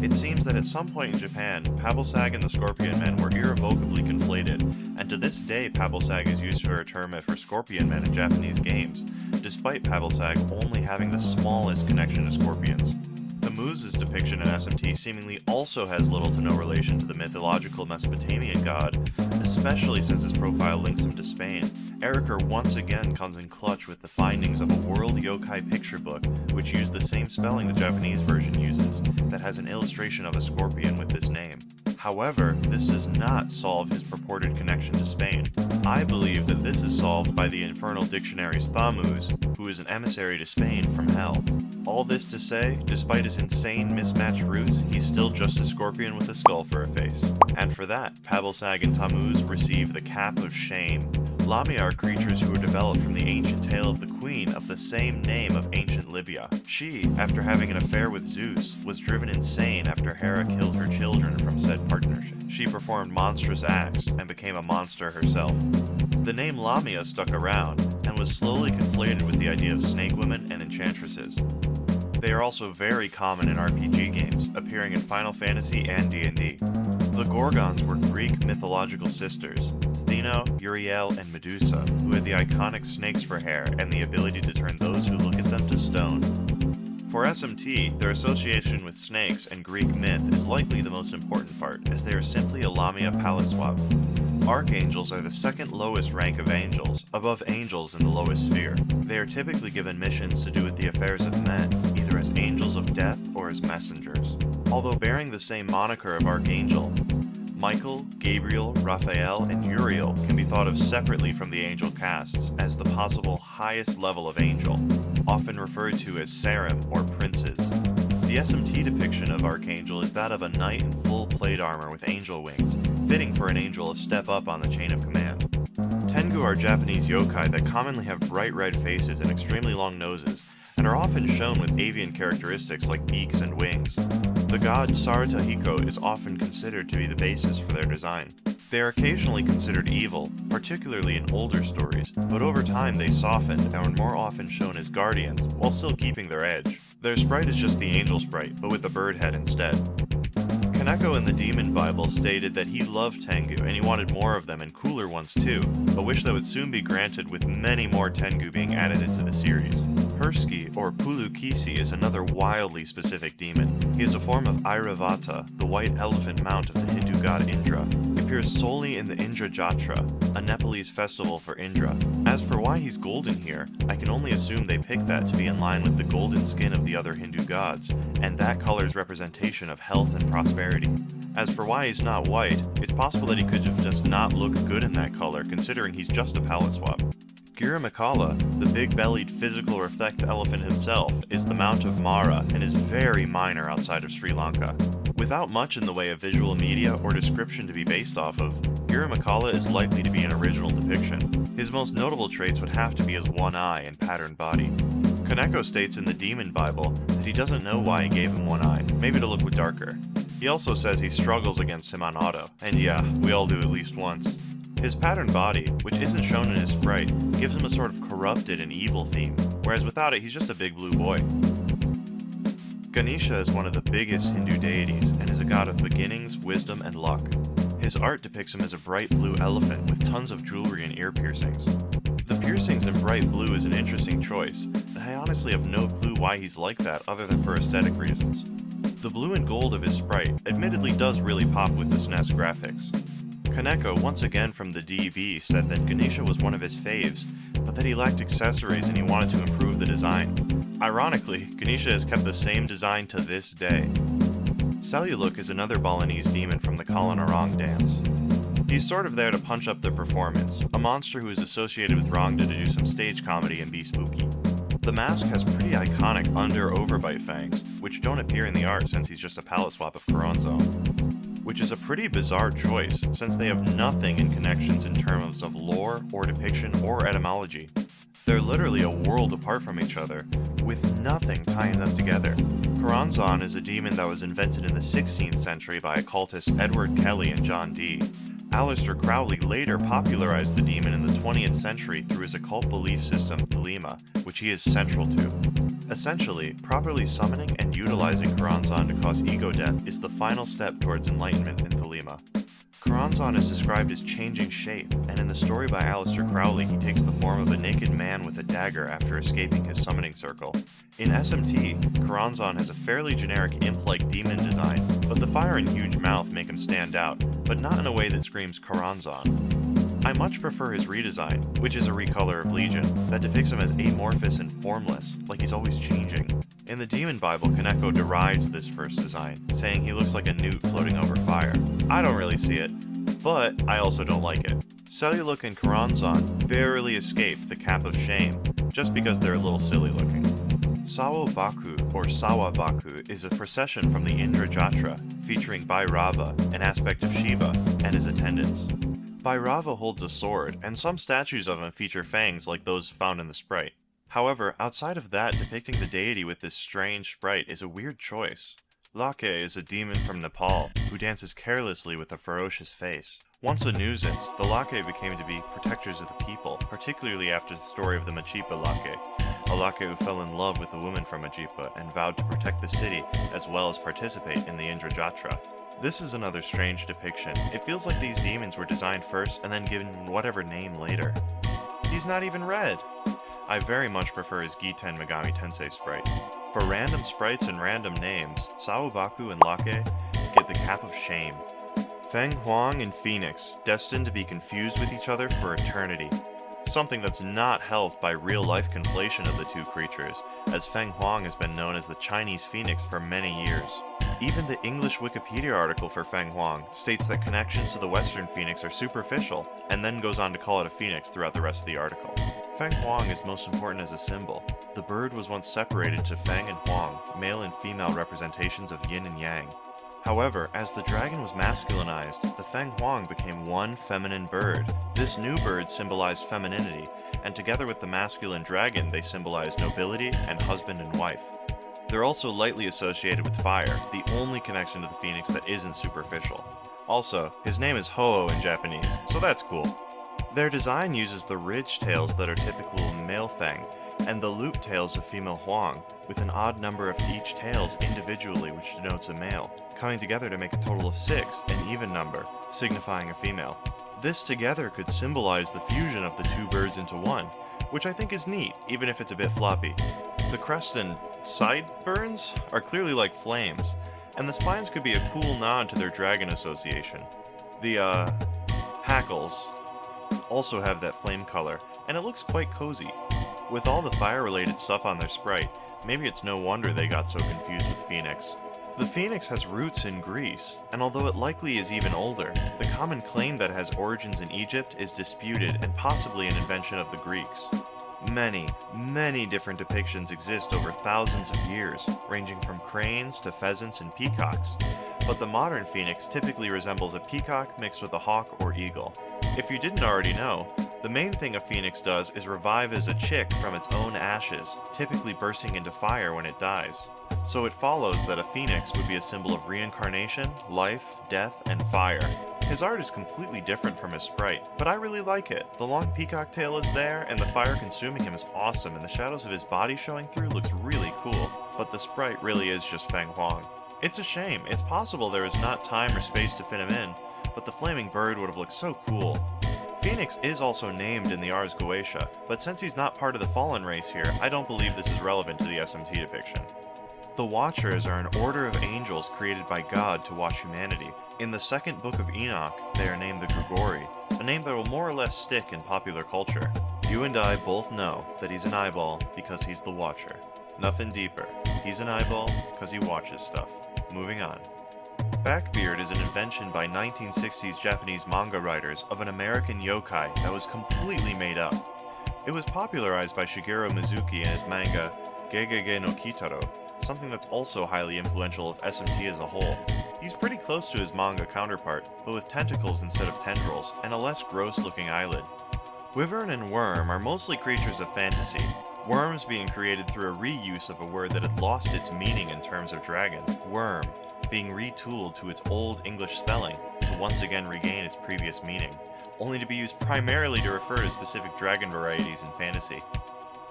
It seems that at some point in Japan, Pavelsag and the scorpion men were irrevocably conflated, and to this day Pavelsag is used for a term for scorpion men in Japanese games, despite Pavelsag only having the smallest connection to scorpions. Tammuz's depiction in SMT seemingly also has little to no relation to the mythological Mesopotamian god, especially since his profile links him to Spain. Eriker once again comes in clutch with the findings of a World Yokai picture book, which used the same spelling the Japanese version uses, that has an illustration of a scorpion with this name. However, this does not solve his purported connection to Spain. I believe that this is solved by the Infernal Dictionary's Tammuz, who is an emissary to Spain from hell. All this to say, despite his insane mismatched roots, he's still just a scorpion with a skull for a face. And for that, Pavelsag and Tammuz receive the Cap of Shame. Lamia are creatures who were developed from the ancient tale of the queen of the same name of ancient Libya. She, after having an affair with Zeus, was driven insane after Hera killed her children from said partnership. She performed monstrous acts and became a monster herself. The name Lamia stuck around and was slowly conflated with the idea of snake women and enchantresses. They are also very common in RPG games, appearing in Final Fantasy and D&D. The Gorgons were Greek mythological sisters, Stheno, Uriel, and Medusa, who had the iconic snakes for hair and the ability to turn those who look at them to stone. For SMT, their association with snakes and Greek myth is likely the most important part, as they are simply a Lamia palette swap. Archangels are the second lowest rank of angels, above angels in the lowest sphere. They are typically given missions to do with the affairs of men, either as angels of death or as messengers. Although bearing the same moniker of Archangel, Michael, Gabriel, Raphael, and Uriel can be thought of separately from the angel castes as the possible highest level of angel, often referred to as Sarim or princes. The SMT depiction of Archangel is that of a knight in full plate armor with angel wings, fitting for an angel a step up on the chain of command. Tengu are Japanese yokai that commonly have bright red faces and extremely long noses, and are often shown with avian characteristics like beaks and wings. The god Saratahiko is often considered to be the basis for their design. They are occasionally considered evil, particularly in older stories, but over time they softened and were more often shown as guardians, while still keeping their edge. Their sprite is just the angel sprite, but with a bird head instead. Kaneko in the Demon Bible stated that he loved Tengu and he wanted more of them and cooler ones too, a wish that would soon be granted with many more Tengu being added into the series. Persky, or Pulukisi, is another wildly specific demon. He is a form of Airavata, the white elephant mount of the Hindu god Indra. He appears solely in the Indra Jatra, a Nepalese festival for Indra. As for why he's golden here, I can only assume they picked that to be in line with the golden skin of the other Hindu gods, and that color's representation of health and prosperity. As for why he's not white, it's possible that he could have just not looked good in that color, considering he's just a palette swap. Girimakala, the big-bellied physical reflect elephant himself, is the mount of Mara and is very minor outside of Sri Lanka. Without much in the way of visual media or description to be based off of, Girimakala is likely to be an original depiction. His most notable traits would have to be his one eye and patterned body. Kaneko states in the Demon Bible that he doesn't know why he gave him one eye, maybe to look darker. He also says he struggles against him on auto, and yeah, we all do at least once. His patterned body, which isn't shown in his sprite, gives him a sort of corrupted and evil theme, whereas without it he's just a big blue boy. Ganesha is one of the biggest Hindu deities and is a god of beginnings, wisdom, and luck. His art depicts him as a bright blue elephant with tons of jewelry and ear piercings. The piercings in bright blue is an interesting choice, and I honestly have no clue why he's like that other than for aesthetic reasons. The blue and gold of his sprite admittedly does really pop with the SNES graphics. Kaneko, once again from the DB, said that Ganesha was one of his faves, but that he lacked accessories and he wanted to improve the design. Ironically, Ganesha has kept the same design to this day. Celluluk is another Balinese demon from the Kalanarong dance. He's sort of there to punch up the performance, a monster who is associated with Rangda to do some stage comedy and be spooky. The mask has pretty iconic under-overbite fangs, which don't appear in the art since he's just a palette swap of Koronzo. which is a pretty bizarre choice since they have nothing in connections in terms of lore or depiction or etymology. They're literally a world apart from each other, with nothing tying them together. Choronzon is a demon that was invented in the 16th century by occultists Edward Kelly and John Dee. Aleister Crowley later popularized the demon in the 20th century through his occult belief system, Thelema, which he is central to. Essentially, properly summoning and utilizing Choronzon to cause ego death is the final step towards enlightenment in Thelema. Choronzon is described as changing shape, and in the story by Aleister Crowley, he takes the form of a naked man with a dagger after escaping his summoning circle. In SMT, Choronzon has a fairly generic imp-like demon design, but the fire and huge mouth make him stand out, but not in a way that screams Choronzon. I much prefer his redesign, which is a recolor of Legion, that depicts him as amorphous and formless, like he's always changing. In the Demon Bible, Kaneko derides this first design, saying he looks like a newt floating over fire. I don't really see it, but I also don't like it. Celluluk and Choronzon barely escape the cap of shame, just because they're a little silly looking. Sawabaku, or Sawabaku, is a procession from the Indra Jatra, featuring Bhairava, an aspect of Shiva, and his attendants. Bhairava holds a sword, and some statues of him feature fangs like those found in the sprite. However, outside of that, depicting the deity with this strange sprite is a weird choice. Lake is a demon from Nepal, who dances carelessly with a ferocious face. Once a nuisance, the Lake became to be protectors of the people, particularly after the story of the Machipa Lake, a Lake who fell in love with a woman from Machipa and vowed to protect the city as well as participate in the Indra Jatra. This is another strange depiction. It feels like these demons were designed first and then given whatever name later. He's not even red! I very much prefer his Giten Megami Tensei sprite. For random sprites and random names, Sawabaku and Lake get the cap of shame. Feng Huang and Phoenix, destined to be confused with each other for eternity. Something that's not helped by real-life conflation of the two creatures, as Feng Huang has been known as the Chinese Phoenix for many years. Even the English Wikipedia article for Feng Huang states that connections to the Western Phoenix are superficial, and then goes on to call it a phoenix throughout the rest of the article. Feng Huang is most important as a symbol. The bird was once separated to Feng and Huang, male and female representations of yin and yang. However, as the dragon was masculinized, the Feng Huang became one feminine bird. This new bird symbolized femininity, and together with the masculine dragon, they symbolized nobility and husband and wife. They're also lightly associated with fire, the only connection to the phoenix that isn't superficial. Also, his name is Ho-Oh in Japanese, so that's cool. Their design uses the ridge tails that are typical of male Feng, and the loop tails of female Huang, with an odd number of each tails individually which denotes a male, coming together to make a total of 6, an even number, signifying a female. This together could symbolize the fusion of the two birds into one, which I think is neat, even if it's a bit floppy. The crest and sideburns are clearly like flames, and the spines could be a cool nod to their dragon association. The, hackles also have that flame color, and it looks quite cozy. With all the fire-related stuff on their sprite, maybe it's no wonder they got so confused with Phoenix. The Phoenix has roots in Greece, and although it likely is even older, the common claim that it has origins in Egypt is disputed and possibly an invention of the Greeks. Many different depictions exist over thousands of years, ranging from cranes to pheasants and peacocks, but the modern phoenix typically resembles a peacock mixed with a hawk or eagle. If you didn't already know, the main thing a phoenix does is revive as a chick from its own ashes, typically bursting into fire when it dies. So it follows that a phoenix would be a symbol of reincarnation, life, death, and fire. His art is completely different from his sprite, but I really like it. The long peacock tail is there, and the fire consuming him is awesome, and the shadows of his body showing through looks really cool. But the sprite really is just Feng Huang. It's a shame. It's possible there is not time or space to fit him in, but the flaming bird would have looked so cool. Phoenix is also named in the Ars Goetia, but since he's not part of the Fallen race here, I don't believe this is relevant to the SMT depiction. The Watchers are an order of angels created by God to watch humanity. In the second book of Enoch, they are named the Grigori, a name that will more or less stick in popular culture. You and I both know that he's an eyeball because he's the Watcher. Nothing deeper. He's an eyeball because he watches stuff. Moving on. Backbeard is an invention by 1960s Japanese manga writers of an American yokai that was completely made up. It was popularized by Shigeru Mizuki in his manga Gegege no Kitaro, something that's also highly influential of SMT as a whole. He's pretty close to his manga counterpart, but with tentacles instead of tendrils, and a less gross-looking eyelid. Wyvern and worm are mostly creatures of fantasy, worms being created through a reuse of a word that had lost its meaning in terms of dragon, worm, being retooled to its old English spelling to once again regain its previous meaning, only to be used primarily to refer to specific dragon varieties in fantasy.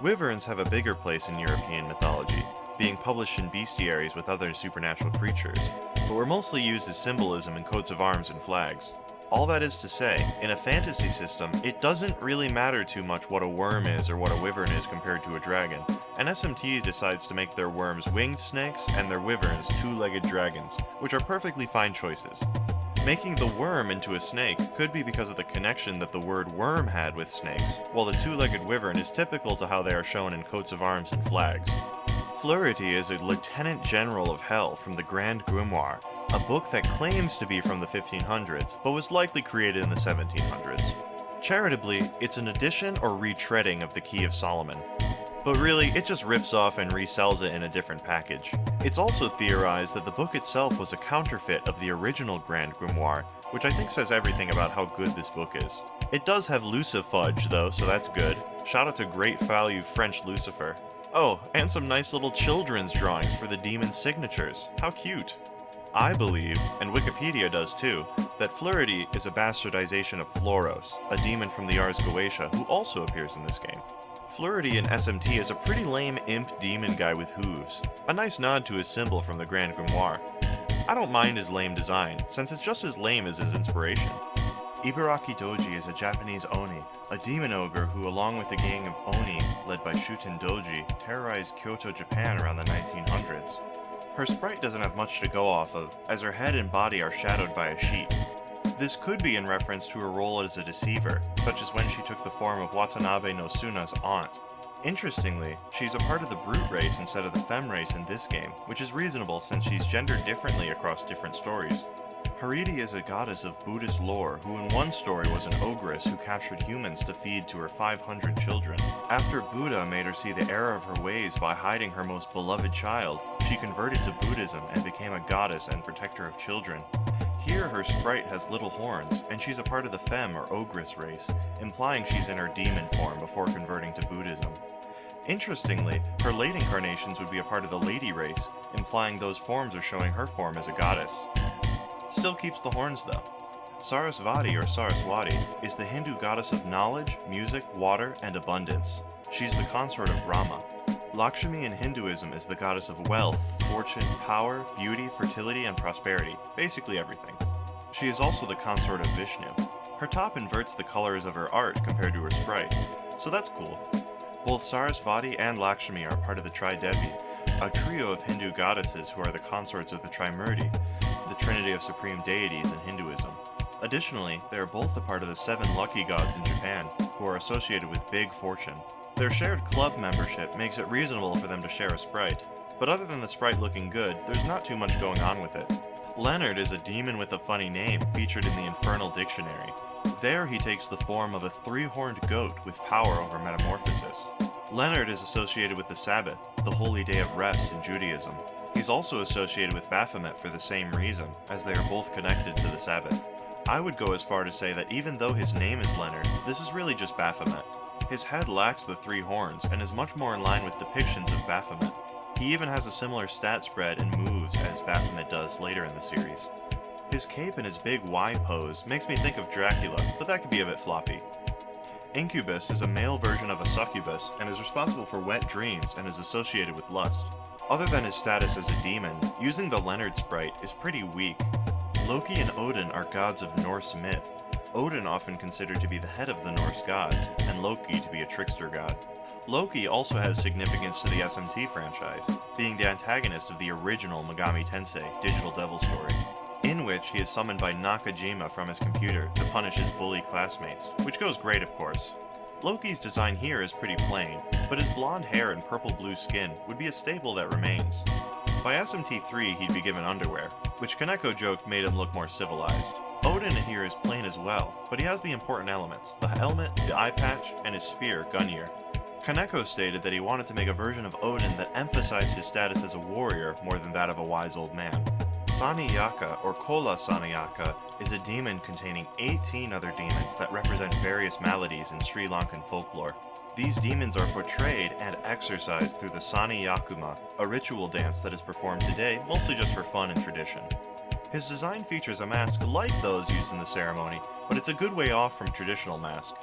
Wyverns have a bigger place in European mythology, being published in bestiaries with other supernatural creatures, but were mostly used as symbolism in coats of arms and flags. All that is to say, in a fantasy system, it doesn't really matter too much what a worm is or what a wyvern is compared to a dragon, and SMT decides to make their worms winged snakes and their wyverns two-legged dragons, which are perfectly fine choices. Making the worm into a snake could be because of the connection that the word worm had with snakes, while the two-legged wyvern is typical to how they are shown in coats of arms and flags. Fleurity is a lieutenant general of hell from the Grand Grimoire, a book that claims to be from the 1500s, but was likely created in the 1700s. Charitably, it's an addition or retreading of the Key of Solomon. But really, it just rips off and resells it in a different package. It's also theorized that the book itself was a counterfeit of the original Grand Grimoire, which I think says everything about how good this book is. It does have Lucifudge though, so that's good. Shout out to great value French Lucifer. Oh, and some nice little children's drawings for the demon's signatures. How cute. I believe, and Wikipedia does too, that Fleurity is a bastardization of Floros, a demon from the Ars Goetia who also appears in this game. Fleurity in SMT is a pretty lame imp demon guy with hooves, a nice nod to his symbol from the Grand Grimoire. I don't mind his lame design, since it's just as lame as his inspiration. Ibaraki Doji is a Japanese Oni, a demon ogre who, along with a gang of Oni led by Shuten Doji, terrorized Kyoto, Japan around the 1900s. Her sprite doesn't have much to go off of, as her head and body are shadowed by a sheet. This could be in reference to her role as a deceiver, such as when she took the form of Watanabe no Suna's aunt. Interestingly, she's a part of the brute race instead of the femme race in this game, which is reasonable since she's gendered differently across different stories. Haridi is a goddess of Buddhist lore who in one story was an ogress who captured humans to feed to her 500 children. After Buddha made her see the error of her ways by hiding her most beloved child, she converted to Buddhism and became a goddess and protector of children. Here her sprite has little horns, and she's a part of the femme or ogress race, implying she's in her demon form before converting to Buddhism. Interestingly, her late incarnations would be a part of the lady race, implying those forms are showing her form as a goddess. Still keeps the horns though. Sarasvati or Saraswati is the Hindu goddess of knowledge, music, water, and abundance. She's the consort of Rama. Lakshmi in Hinduism is the goddess of wealth, fortune, power, beauty, fertility, and prosperity, basically everything. She is also the consort of Vishnu. Her top inverts the colors of her art compared to her sprite, so that's cool. Both Sarasvati and Lakshmi are part of the Tridevi, a trio of Hindu goddesses who are the consorts of the Trimurti, the trinity of supreme deities in Hinduism. Additionally, they are both a part of the 7 lucky gods in Japan, who are associated with big fortune. Their shared club membership makes it reasonable for them to share a sprite, but other than the sprite looking good, there's not too much going on with it. Leonard is a demon with a funny name featured in the Infernal Dictionary. There he takes the form of a 3-horned goat with power over metamorphosis. Leonard is associated with the Sabbath, the holy day of rest in Judaism. He's also associated with Baphomet for the same reason, as they are both connected to the Sabbath. I would go as far to say that even though his name is Leonard, this is really just Baphomet. His head lacks the 3 horns and is much more in line with depictions of Baphomet. He even has a similar stat spread and moves as Baphomet does later in the series. His cape and his big Y pose makes me think of Dracula, but that could be a bit floppy. Incubus is a male version of a succubus and is responsible for wet dreams and is associated with lust. Other than his status as a demon, using the Leonard sprite is pretty weak. Loki and Odin are gods of Norse myth. Odin often considered to be the head of the Norse gods, and Loki to be a trickster god. Loki also has significance to the SMT franchise, being the antagonist of the original Megami Tensei Digital Devil story, in which he is summoned by Nakajima from his computer to punish his bully classmates, which goes great of course. Loki's design here is pretty plain, but his blonde hair and purple-blue skin would be a staple that remains. By SMT 3 he'd be given underwear, which Kaneko joked made him look more civilized. Odin here is plain as well, but he has the important elements, the helmet, the eye patch, and his spear, Gungnir. Kaneko stated that he wanted to make a version of Odin that emphasized his status as a warrior more than that of a wise old man. Saniyaka, or Kola Saniyaka, is a demon containing 18 other demons that represent various maladies in Sri Lankan folklore. These demons are portrayed and exorcised through the Saniyakuma, a ritual dance that is performed today mostly just for fun and tradition. His design features a mask like those used in the ceremony, but it's a good way off from traditional mask,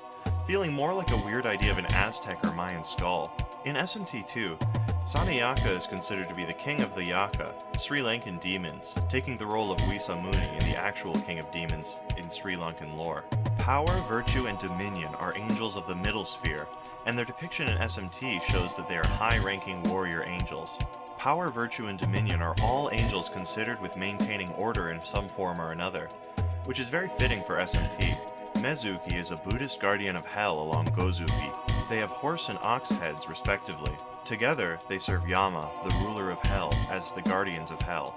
feeling more like a weird idea of an Aztec or Mayan skull. In SMT 2, Saniyaka is considered to be the king of the Yaka, Sri Lankan demons, taking the role of Wisa Muni in the actual king of demons in Sri Lankan lore. Power, virtue, and dominion are angels of the middle sphere, and their depiction in SMT shows that they are high-ranking warrior angels. Power, virtue, and dominion are all angels considered with maintaining order in some form or another, which is very fitting for SMT. Mezuki is a Buddhist guardian of hell along Gozuki. They have horse and ox heads, respectively. Together, they serve Yama, the ruler of hell, as the guardians of hell.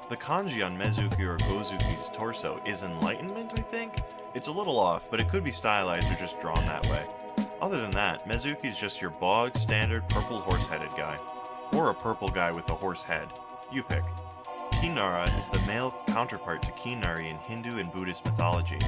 The kanji on Mezuki or Gozuki's torso is enlightenment, I think? It's a little off, but it could be stylized or just drawn that way. Other than that, Mezuki's just your bog standard purple horse-headed guy. Or a purple guy with a horse head. You pick. Kinnara is the male counterpart to Kinnari in Hindu and Buddhist mythology.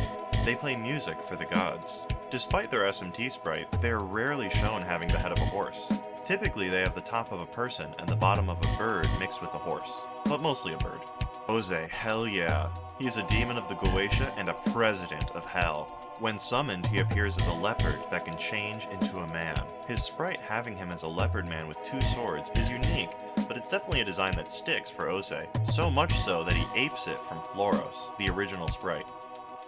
They play music for the gods. Despite their SMT sprite, they are rarely shown having the head of a horse. Typically they have the top of a person and the bottom of a bird mixed with a horse, but mostly a bird. Oze, hell yeah. He is a demon of the Goetia and a president of hell. When summoned, he appears as a leopard that can change into a man. His sprite having him as a leopard man with two swords is unique, but it's definitely a design that sticks for Oze, so much so that he apes it from Floros, the original sprite.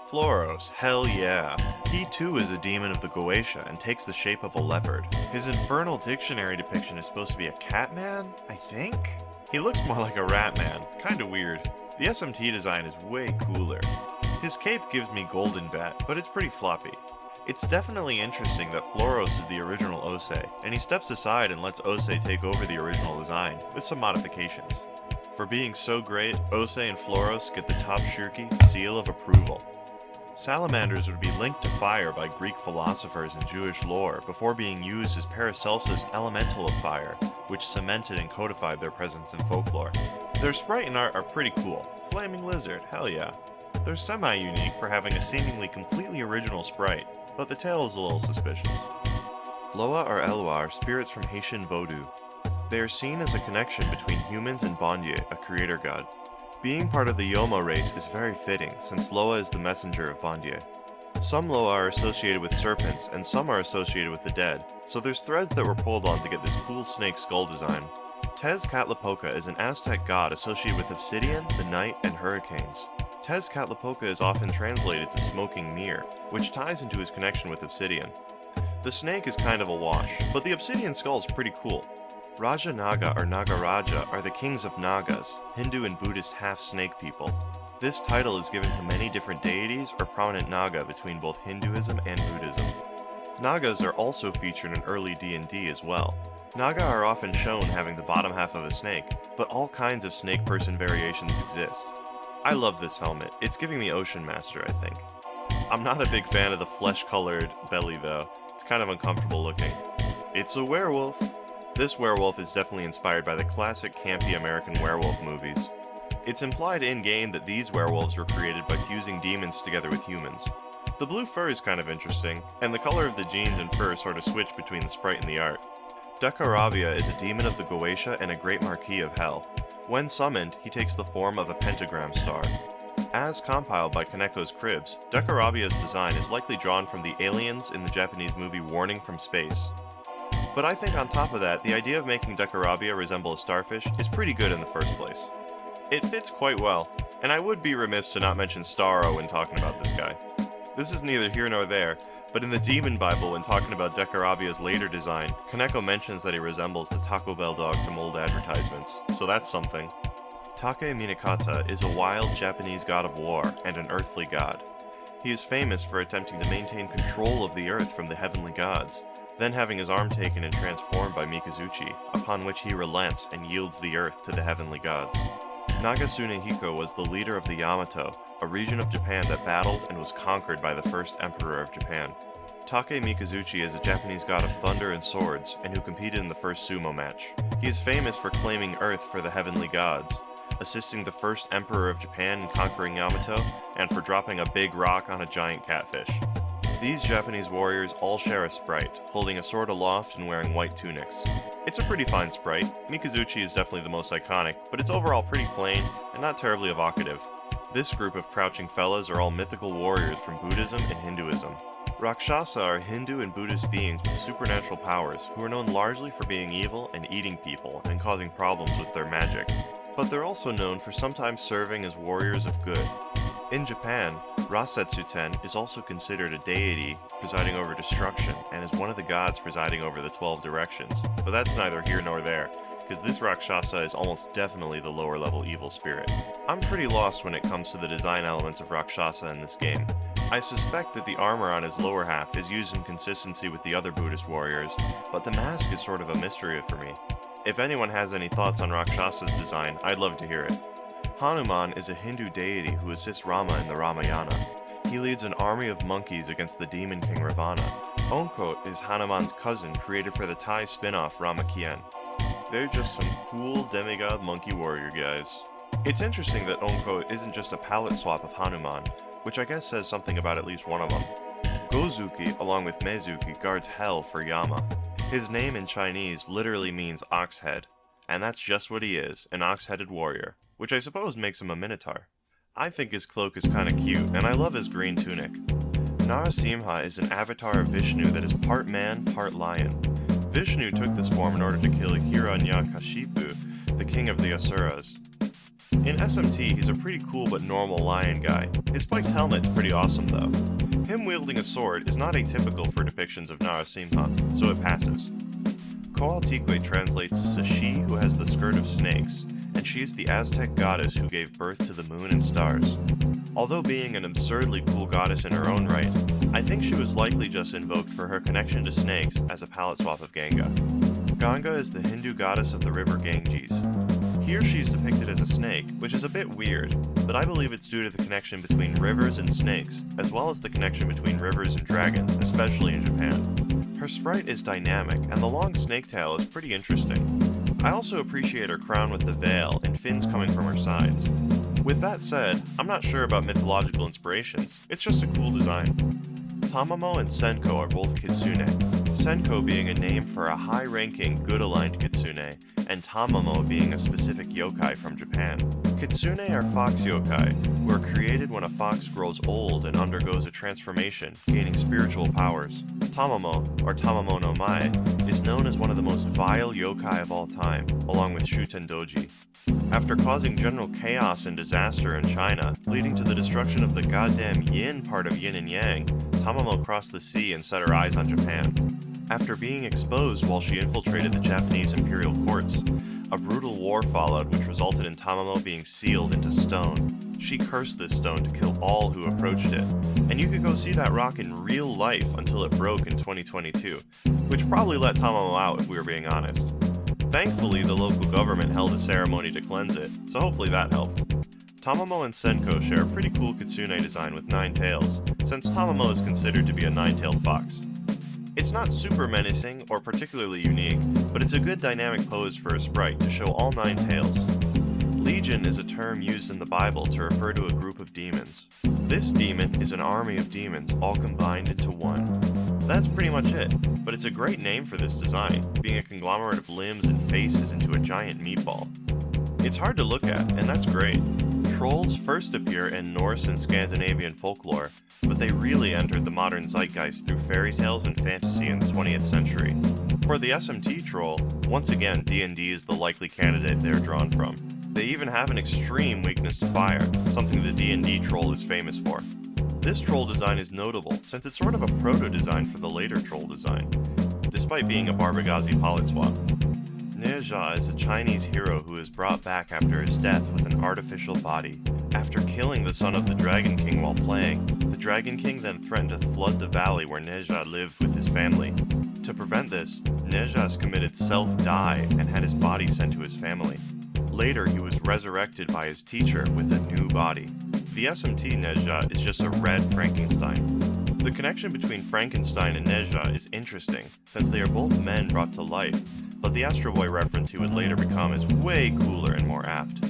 Floros, hell yeah. He too is a demon of the Goetia and takes the shape of a leopard. His infernal dictionary depiction is supposed to be a cat man, I think? He looks more like a rat man, kinda weird. The SMT design is way cooler. His cape gives me golden bat, but it's pretty floppy. It's definitely interesting that Floros is the original Ose, and he steps aside and lets Ose take over the original design, with some modifications. For being so great, Ose and Floros get the top shirki seal of approval. Salamanders would be linked to fire by Greek philosophers and Jewish lore before being used as Paracelsus' elemental of fire, which cemented and codified their presence in folklore. Their sprite and art are pretty cool. Flaming lizard, hell yeah. They're semi-unique for having a seemingly completely original sprite, but the tail is a little suspicious. Loa or Elwa are spirits from Haitian Vodou. They are seen as a connection between humans and Bondye, a creator god. Being part of the Yomo race is very fitting, since Loa is the messenger of Bondye. Some Loa are associated with serpents, and some are associated with the dead, so there's threads that were pulled on to get this cool snake skull design. Tezcatlipoca is an Aztec god associated with obsidian, the night, and hurricanes. Tezcatlipoca is often translated to smoking mirror, which ties into his connection with obsidian. The snake is kind of a wash, but the obsidian skull is pretty cool. Raja Naga or Nagaraja are the kings of Nagas, Hindu and Buddhist half-snake people. This title is given to many different deities or prominent Naga between both Hinduism and Buddhism. Nagas are also featured in early D&D as well. Naga are often shown having the bottom half of a snake, but all kinds of snake person variations exist. I love this helmet. It's giving me Ocean Master, I think. I'm not a big fan of the flesh-colored belly though. It's kind of uncomfortable looking. It's a werewolf! This werewolf is definitely inspired by the classic campy American werewolf movies. It's implied in-game that these werewolves were created by fusing demons together with humans. The blue fur is kind of interesting, and the color of the jeans and fur sort of switch between the sprite and the art. Dekarabia is a demon of the Goetia and a great marquis of hell. When summoned, he takes the form of a pentagram star. As compiled by Kaneko's Cribs, Dekarabia's design is likely drawn from the aliens in the Japanese movie Warning from Space. But I think on top of that, the idea of making Dekarabia resemble a starfish is pretty good in the first place. It fits quite well, and I would be remiss to not mention Starro when talking about this guy. This is neither here nor there, but in the Demon Bible when talking about Dekarabia's later design, Kaneko mentions that he resembles the Taco Bell dog from old advertisements, so that's something. Take Minakata is a wild Japanese god of war and an earthly god. He is famous for attempting to maintain control of the earth from the heavenly gods, then having his arm taken and transformed by Mikazuchi, upon which he relents and yields the earth to the heavenly gods. Nagasune Hiko was the leader of the Yamato, a region of Japan that battled and was conquered by the first emperor of Japan. Take Mikazuchi is a Japanese god of thunder and swords, and who competed in the first sumo match. He is famous for claiming Earth for the heavenly gods. assisting the first emperor of Japan in conquering Yamato, and for dropping a big rock on a giant catfish. These Japanese warriors all share a sprite, holding a sword aloft and wearing white tunics. It's a pretty fine sprite. Mikazuchi is definitely the most iconic, but it's overall pretty plain and not terribly evocative. This group of crouching fellas are all mythical warriors from Buddhism and Hinduism. Rakshasa are Hindu and Buddhist beings with supernatural powers who are known largely for being evil and eating people and causing problems with their magic. But they're also known for sometimes serving as warriors of good. In Japan, Rasetsuten is also considered a deity presiding over destruction and is one of the gods presiding over the 12 directions. But that's neither here nor there, because this Rakshasa is almost definitely the lower level evil spirit. I'm pretty lost when it comes to the design elements of Rakshasa in this game. I suspect that the armor on his lower half is used in consistency with the other Buddhist warriors, but the mask is sort of a mystery for me. If anyone has any thoughts on Rakshasa's design, I'd love to hear it. Hanuman is a Hindu deity who assists Rama in the Ramayana. He leads an army of monkeys against the demon king Ravana. Onkot is Hanuman's cousin created for the Thai spin-off Ramakien. They're just some cool demigod monkey warrior guys. It's interesting that Onkot isn't just a palette swap of Hanuman, which I guess says something about at least one of them. Gozuki, along with Mezuki, guards hell for Yama. His name in Chinese literally means ox head, and that's just what he is, an ox-headed warrior, which I suppose makes him a minotaur. I think his cloak is kinda cute, and I love his green tunic. Narasimha is an avatar of Vishnu that is part man, part lion. Vishnu took this form in order to kill Hiranyakashipu, the king of the Asuras. In SMT, he's a pretty cool but normal lion guy. His spiked helmet's pretty awesome though. Him wielding a sword is not atypical for depictions of Narasimha, so it passes. Coatlicue translates as a she who has the skirt of snakes, and she is the Aztec goddess who gave birth to the moon and stars. Although being an absurdly cool goddess in her own right, I think she was likely just invoked for her connection to snakes as a palette swap of Ganga. Ganga is the Hindu goddess of the river Ganges. Here she is depicted as a snake, which is a bit weird, but I believe it's due to the connection between rivers and snakes, as well as the connection between rivers and dragons, especially in Japan. Her sprite is dynamic, and the long snake tail is pretty interesting. I also appreciate her crown with the veil and fins coming from her sides. With that said, I'm not sure about mythological inspirations, it's just a cool design. Tamamo and Senko are both kitsune, Senko being a name for a high-ranking, good-aligned kitsune, and Tamamo being a specific yokai from Japan. Kitsune are fox yokai, who are created when a fox grows old and undergoes a transformation, gaining spiritual powers. Tamamo, or Tamamo no Mae, is known as one of the most vile yokai of all time, along with Shutendoji. After causing general chaos and disaster in China, leading to the destruction of the goddamn yin part of yin and yang, Tamamo crossed the sea and set her eyes on Japan. After being exposed while she infiltrated the Japanese imperial courts, a brutal war followed which resulted in Tamamo being sealed into stone. She cursed this stone to kill all who approached it, and you could go see that rock in real life until it broke in 2022, which probably let Tamamo out if we were being honest. Thankfully, the local government held a ceremony to cleanse it, so hopefully that helped. Tamamo and Senko share a pretty cool kitsune design with 9 tails, since Tamamo is considered to be a 9-tailed fox. It's not super menacing or particularly unique, but it's a good dynamic pose for a sprite to show all 9 tails. Legion is a term used in the Bible to refer to a group of demons. This demon is an army of demons all combined into one. That's pretty much it, but it's a great name for this design, being a conglomerate of limbs and faces into a giant meatball. It's hard to look at, and that's great. Trolls first appear in Norse and Scandinavian folklore, but they really entered the modern zeitgeist through fairy tales and fantasy in the 20th century. For the SMT troll, once again D&D is the likely candidate they're drawn from. They even have an extreme weakness to fire, something the D&D troll is famous for. This troll design is notable since it's sort of a proto-design for the later troll design, despite being a Barbagazi palette swap. Nezha is a Chinese hero who is brought back after his death with an artificial body. After killing the son of the Dragon King while playing, the Dragon King then threatened to flood the valley where Nezha lived with his family. To prevent this, Nezha committed self-die and had his body sent to his family. Later, he was resurrected by his teacher with a new body. The SMT Nezha is just a red Frankenstein. The connection between Frankenstein and Nezha is interesting, since they are both men brought to life, but the Astro Boy reference he would later become is way cooler and more apt.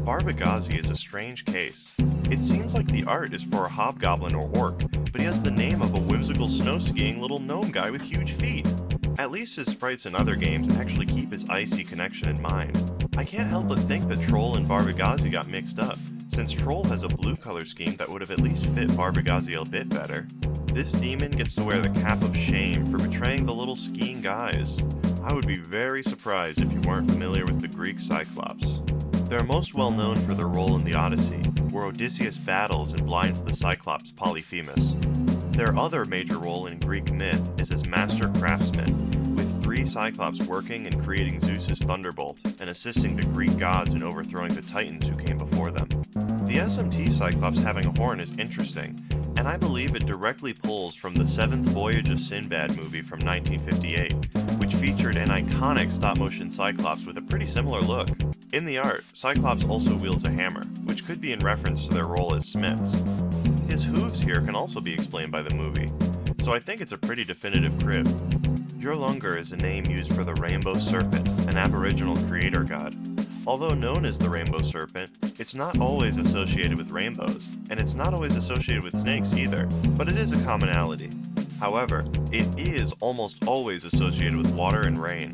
Barbagazi is a strange case. It seems like the art is for a hobgoblin or orc, but he has the name of a whimsical snow-skiing little gnome guy with huge feet. At least his sprites in other games actually keep his icy connection in mind. I can't help but think that Troll and Barbagazi got mixed up, since Troll has a blue color scheme that would have at least fit Barbagazi a bit better. This demon gets to wear the cap of shame for betraying the little skiing guys. I would be very surprised if you weren't familiar with the Greek Cyclops. They're most well known for their role in the Odyssey, where Odysseus battles and blinds the Cyclops Polyphemus. Their other major role in Greek myth is as master craftsmen, with 3 Cyclops working and creating Zeus's thunderbolt and assisting the Greek gods in overthrowing the Titans who came before them. The SMT Cyclops having a horn is interesting, and I believe it directly pulls from the Seventh Voyage of Sinbad movie from 1958, which featured an iconic stop-motion Cyclops with a pretty similar look. In the art, Cyclops also wields a hammer, which could be in reference to their role as smiths. His hooves here can also be explained by the movie, so I think it's a pretty definitive crib. Yurlungur is a name used for the Rainbow Serpent, an aboriginal creator god. Although known as the Rainbow Serpent, it's not always associated with rainbows, and it's not always associated with snakes either, but it is a commonality. However, it is almost always associated with water and rain.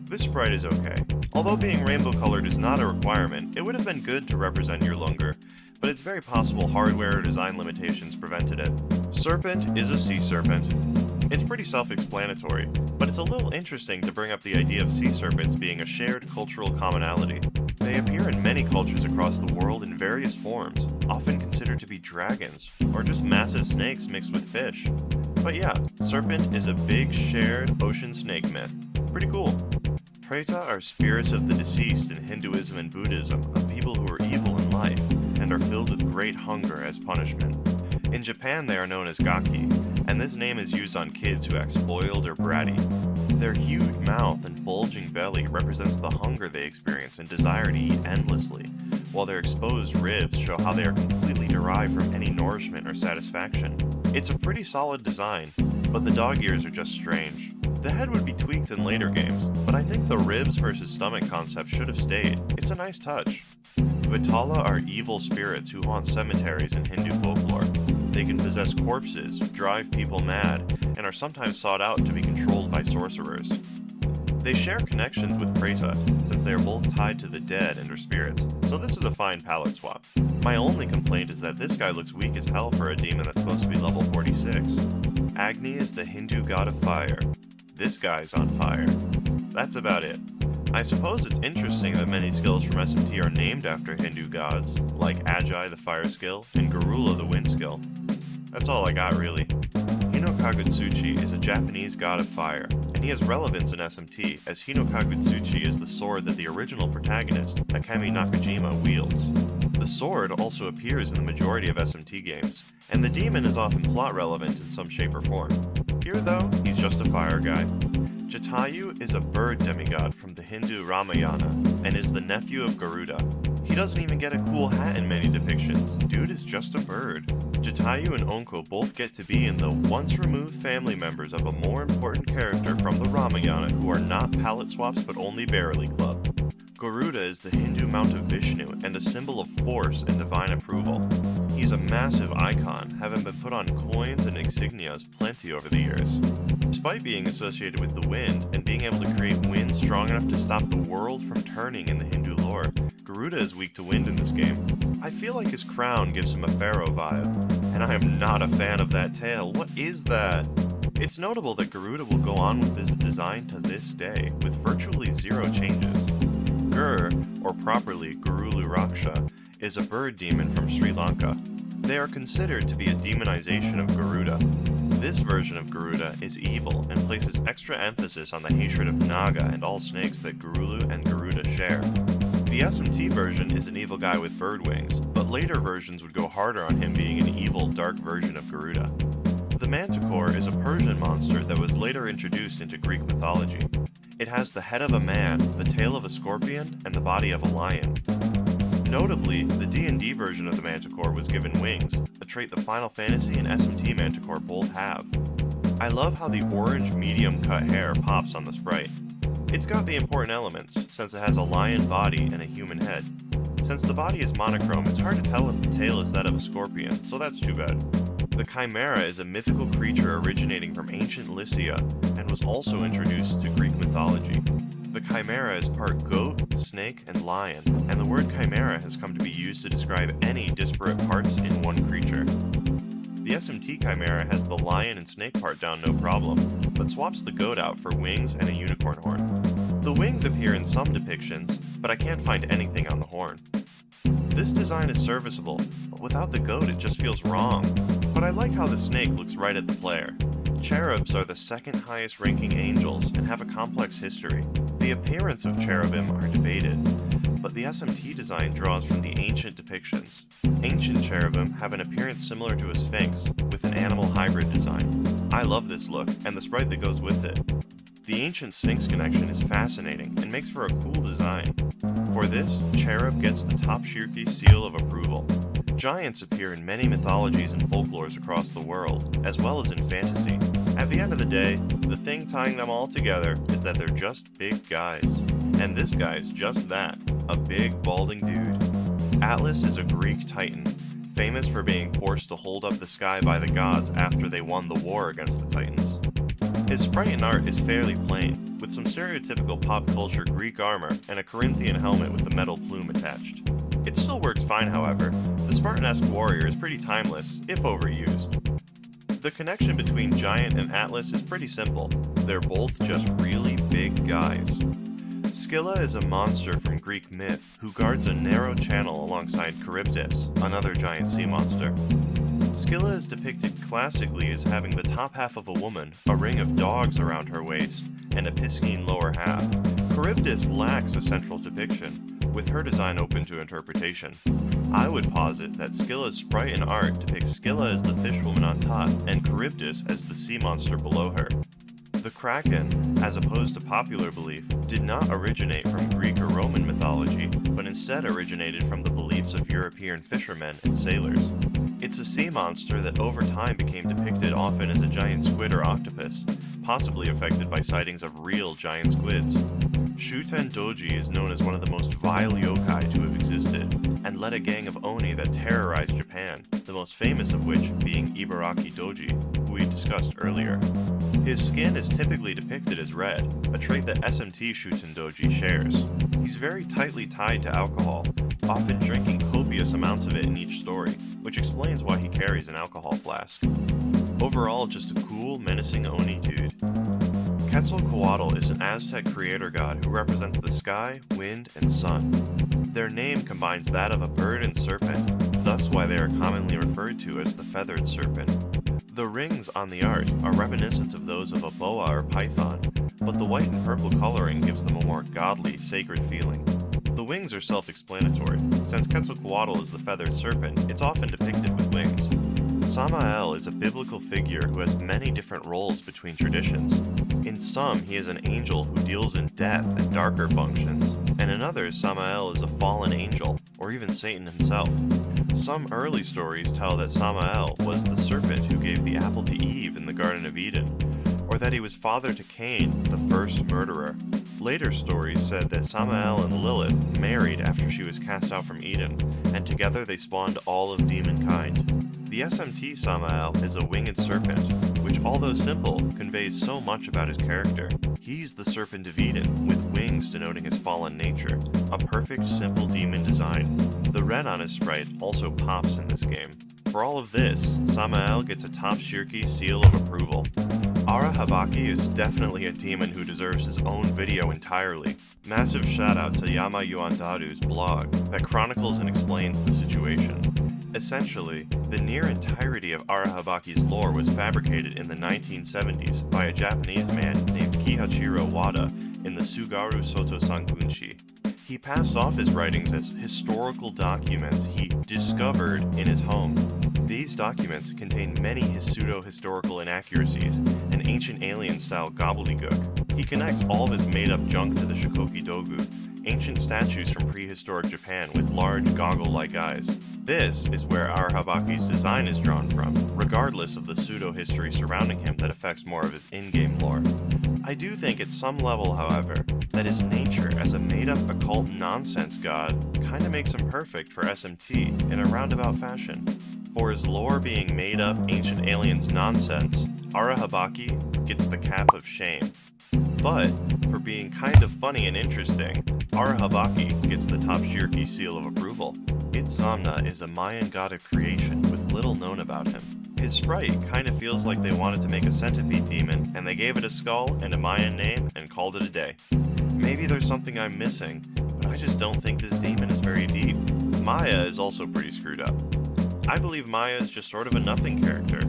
This sprite is okay. Although being rainbow colored is not a requirement, it would have been good to represent Yurlungur, but it's very possible hardware or design limitations prevented it. Serpent is a sea serpent. It's pretty self-explanatory, but it's a little interesting to bring up the idea of sea serpents being a shared cultural commonality. They appear in many cultures across the world in various forms, often considered to be dragons, or just massive snakes mixed with fish. But yeah, serpent is a big shared ocean snake myth. Pretty cool. Preta are spirits of the deceased in Hinduism and Buddhism, of people who are evil in life, and are filled with great hunger as punishment. In Japan they are known as gaki, and this name is used on kids who act spoiled or bratty. Their huge mouth and bulging belly represents the hunger they experience and desire to eat endlessly, while their exposed ribs show how they are completely derived from any nourishment or satisfaction. It's a pretty solid design, but the dog ears are just strange. The head would be tweaked in later games, but I think the ribs versus stomach concept should have stayed. It's a nice touch. Vitala are evil spirits who haunt cemeteries in Hindu folklore. They can possess corpses, drive people mad, and are sometimes sought out to be controlled by sorcerers. They share connections with Preta, since they are both tied to the dead and their spirits, so this is a fine palette swap. My only complaint is that this guy looks weak as hell for a demon that's supposed to be level 46. Agni is the Hindu god of fire. This guy's on fire. That's about it. I suppose it's interesting that many skills from SMT are named after Hindu gods, like Agi the fire skill and Garula the wind skill. That's all I got really. Hinokagutsuchi is a Japanese god of fire, and he has relevance in SMT as Hinokagutsuchi is the sword that the original protagonist, Akemi Nakajima, wields. The sword also appears in the majority of SMT games, and the demon is often plot relevant in some shape or form. Here though, he's just a fire guy. Jatayu is a bird demigod from the Hindu Ramayana, and is the nephew of Garuda. He doesn't even get a cool hat in many depictions. Dude is just a bird. Jatayu and Onko both get to be in the once-removed family members of a more important character from the Ramayana who are not palette swaps but only barely club. Garuda is the Hindu mount of Vishnu and a symbol of force and divine approval. He's a massive icon, having been put on coins and insignias plenty over the years. Despite being associated with the wind and being able to create wind strong enough to stop the world from turning in the Hindu lore, Garuda is weak to wind in this game. I feel like his crown gives him a pharaoh vibe, and I am not a fan of that tail. What is that? It's notable that Garuda will go on with this design to this day, with virtually zero changes. Gur, or properly Gurulu Raksha, is a bird demon from Sri Lanka. They are considered to be a demonization of Garuda. This version of Garuda is evil and places extra emphasis on the hatred of Naga and all snakes that Gurulu and Garuda share. The SMT version is an evil guy with bird wings, but later versions would go harder on him being an evil, dark version of Garuda. The Manticore is a Persian monster that was later introduced into Greek mythology. It has the head of a man, the tail of a scorpion, and the body of a lion. Notably, the D&D version of the Manticore was given wings, a trait the Final Fantasy and SMT Manticore both have. I love how the orange medium cut hair pops on the sprite. It's got the important elements, since it has a lion body and a human head. Since the body is monochrome, it's hard to tell if the tail is that of a scorpion, so that's too bad. The chimera is a mythical creature originating from ancient Lycia and was also introduced to Greek mythology. The chimera is part goat, snake, and lion, and the word chimera has come to be used to describe any disparate parts in one creature. The SMT chimera has the lion and snake part down no problem, but swaps the goat out for wings and a unicorn horn. The wings appear in some depictions, but I can't find anything on the horn. This design is serviceable, but without the goat it just feels wrong. But I like how the snake looks right at the player. Cherubs are the second highest ranking angels and have a complex history. The appearance of cherubim are debated, but the SMT design draws from the ancient depictions. Ancient cherubim have an appearance similar to a sphinx, with an animal hybrid design. I love this look, and the sprite that goes with it. The ancient sphinx connection is fascinating and makes for a cool design. For this, Cherub gets the top Shirki seal of approval. Giants appear in many mythologies and folklores across the world, as well as in fantasy. At the end of the day, the thing tying them all together is that they're just big guys. And this guy's just that, a big, balding dude. Atlas is a Greek titan, famous for being forced to hold up the sky by the gods after they won the war against the Titans. His sprite and art is fairly plain, with some stereotypical pop culture Greek armor and a Corinthian helmet with the metal plume attached. It still works fine, however. The Spartan-esque warrior is pretty timeless, if overused. The connection between Giant and Atlas is pretty simple. They're both just really big guys. Scylla is a monster from Greek myth who guards a narrow channel alongside Charybdis, another giant sea monster. Scylla is depicted classically as having the top half of a woman, a ring of dogs around her waist, and a piscine lower half. Charybdis lacks a central depiction, with her design open to interpretation. I would posit that Scylla's sprite and art depicts Scylla as the fishwoman on top, and Charybdis as the sea monster below her. The Kraken, as opposed to popular belief, did not originate from Greek or Roman mythology, but instead originated from the beliefs of European fishermen and sailors. It's a sea monster that over time became depicted often as a giant squid or octopus, possibly affected by sightings of real giant squids. Shuten Doji is known as one of the most vile yokai to have existed, and led a gang of Oni that terrorized Japan, the most famous of which being Ibaraki Doji, who we discussed earlier. His skin is typically depicted as red, a trait that SMT Shuten Doji shares. He's very tightly tied to alcohol, often drinking copious amounts of it in each story, which explains why he carries an alcohol flask. Overall, just a cool, menacing Oni dude. Quetzalcoatl is an Aztec creator god who represents the sky, wind, and sun. Their name combines that of a bird and serpent, thus why they are commonly referred to as the feathered serpent. The rings on the art are reminiscent of those of a boa or python, but the white and purple coloring gives them a more godly, sacred feeling. The wings are self-explanatory. Since Quetzalcoatl is the feathered serpent, it's often depicted with wings. Samael is a biblical figure who has many different roles between traditions. In some, he is an angel who deals in death and darker functions, and in others, Samael is a fallen angel, or even Satan himself. Some early stories tell that Samael was the serpent who gave the apple to Eve in the Garden of Eden, or that he was father to Cain, the first murderer. Later stories said that Samael and Lilith married after she was cast out from Eden, and together they spawned all of demonkind. The SMT Samael is a winged serpent, which although simple, conveys so much about his character. He's the serpent of Eden, with wings denoting his fallen nature, a perfect simple demon design. The red on his sprite also pops in this game. For all of this, Samael gets a top Shirki seal of approval. Ara Habaki is definitely a demon who deserves his own video entirely. Massive shout out to Yama Yuandaru's blog that chronicles and explains the situation. Essentially, the near entirety of Ara Habaki's lore was fabricated in the 1970s by a Japanese man named Kihachiro Wada in the Tsugaru Soto Sankunshi. He passed off his writings as historical documents he discovered in his home. These documents contain many pseudo-historical inaccuracies and ancient alien-style gobbledygook. He connects all this made-up junk to the Shikoki Dogu, ancient statues from prehistoric Japan with large goggle-like eyes. This is where Arahabaki's design is drawn from, regardless of the pseudo-history surrounding him that affects more of his in-game lore. I do think at some level, however, that his nature as a made-up occult nonsense god kinda makes him perfect for SMT in a roundabout fashion. For his lore being made-up ancient aliens nonsense, Arahabaki gets the cap of shame. But, for being kind of funny and interesting, Arahabaki gets the top Shirki seal of approval. Itzamna is a Mayan god of creation with little known about him. His sprite kinda feels like they wanted to make a centipede demon, and they gave it a skull and a Mayan name and called it a day. Maybe there's something I'm missing, but I just don't think this demon is very deep. Maya is also pretty screwed up. I believe Maya is just sort of a nothing character.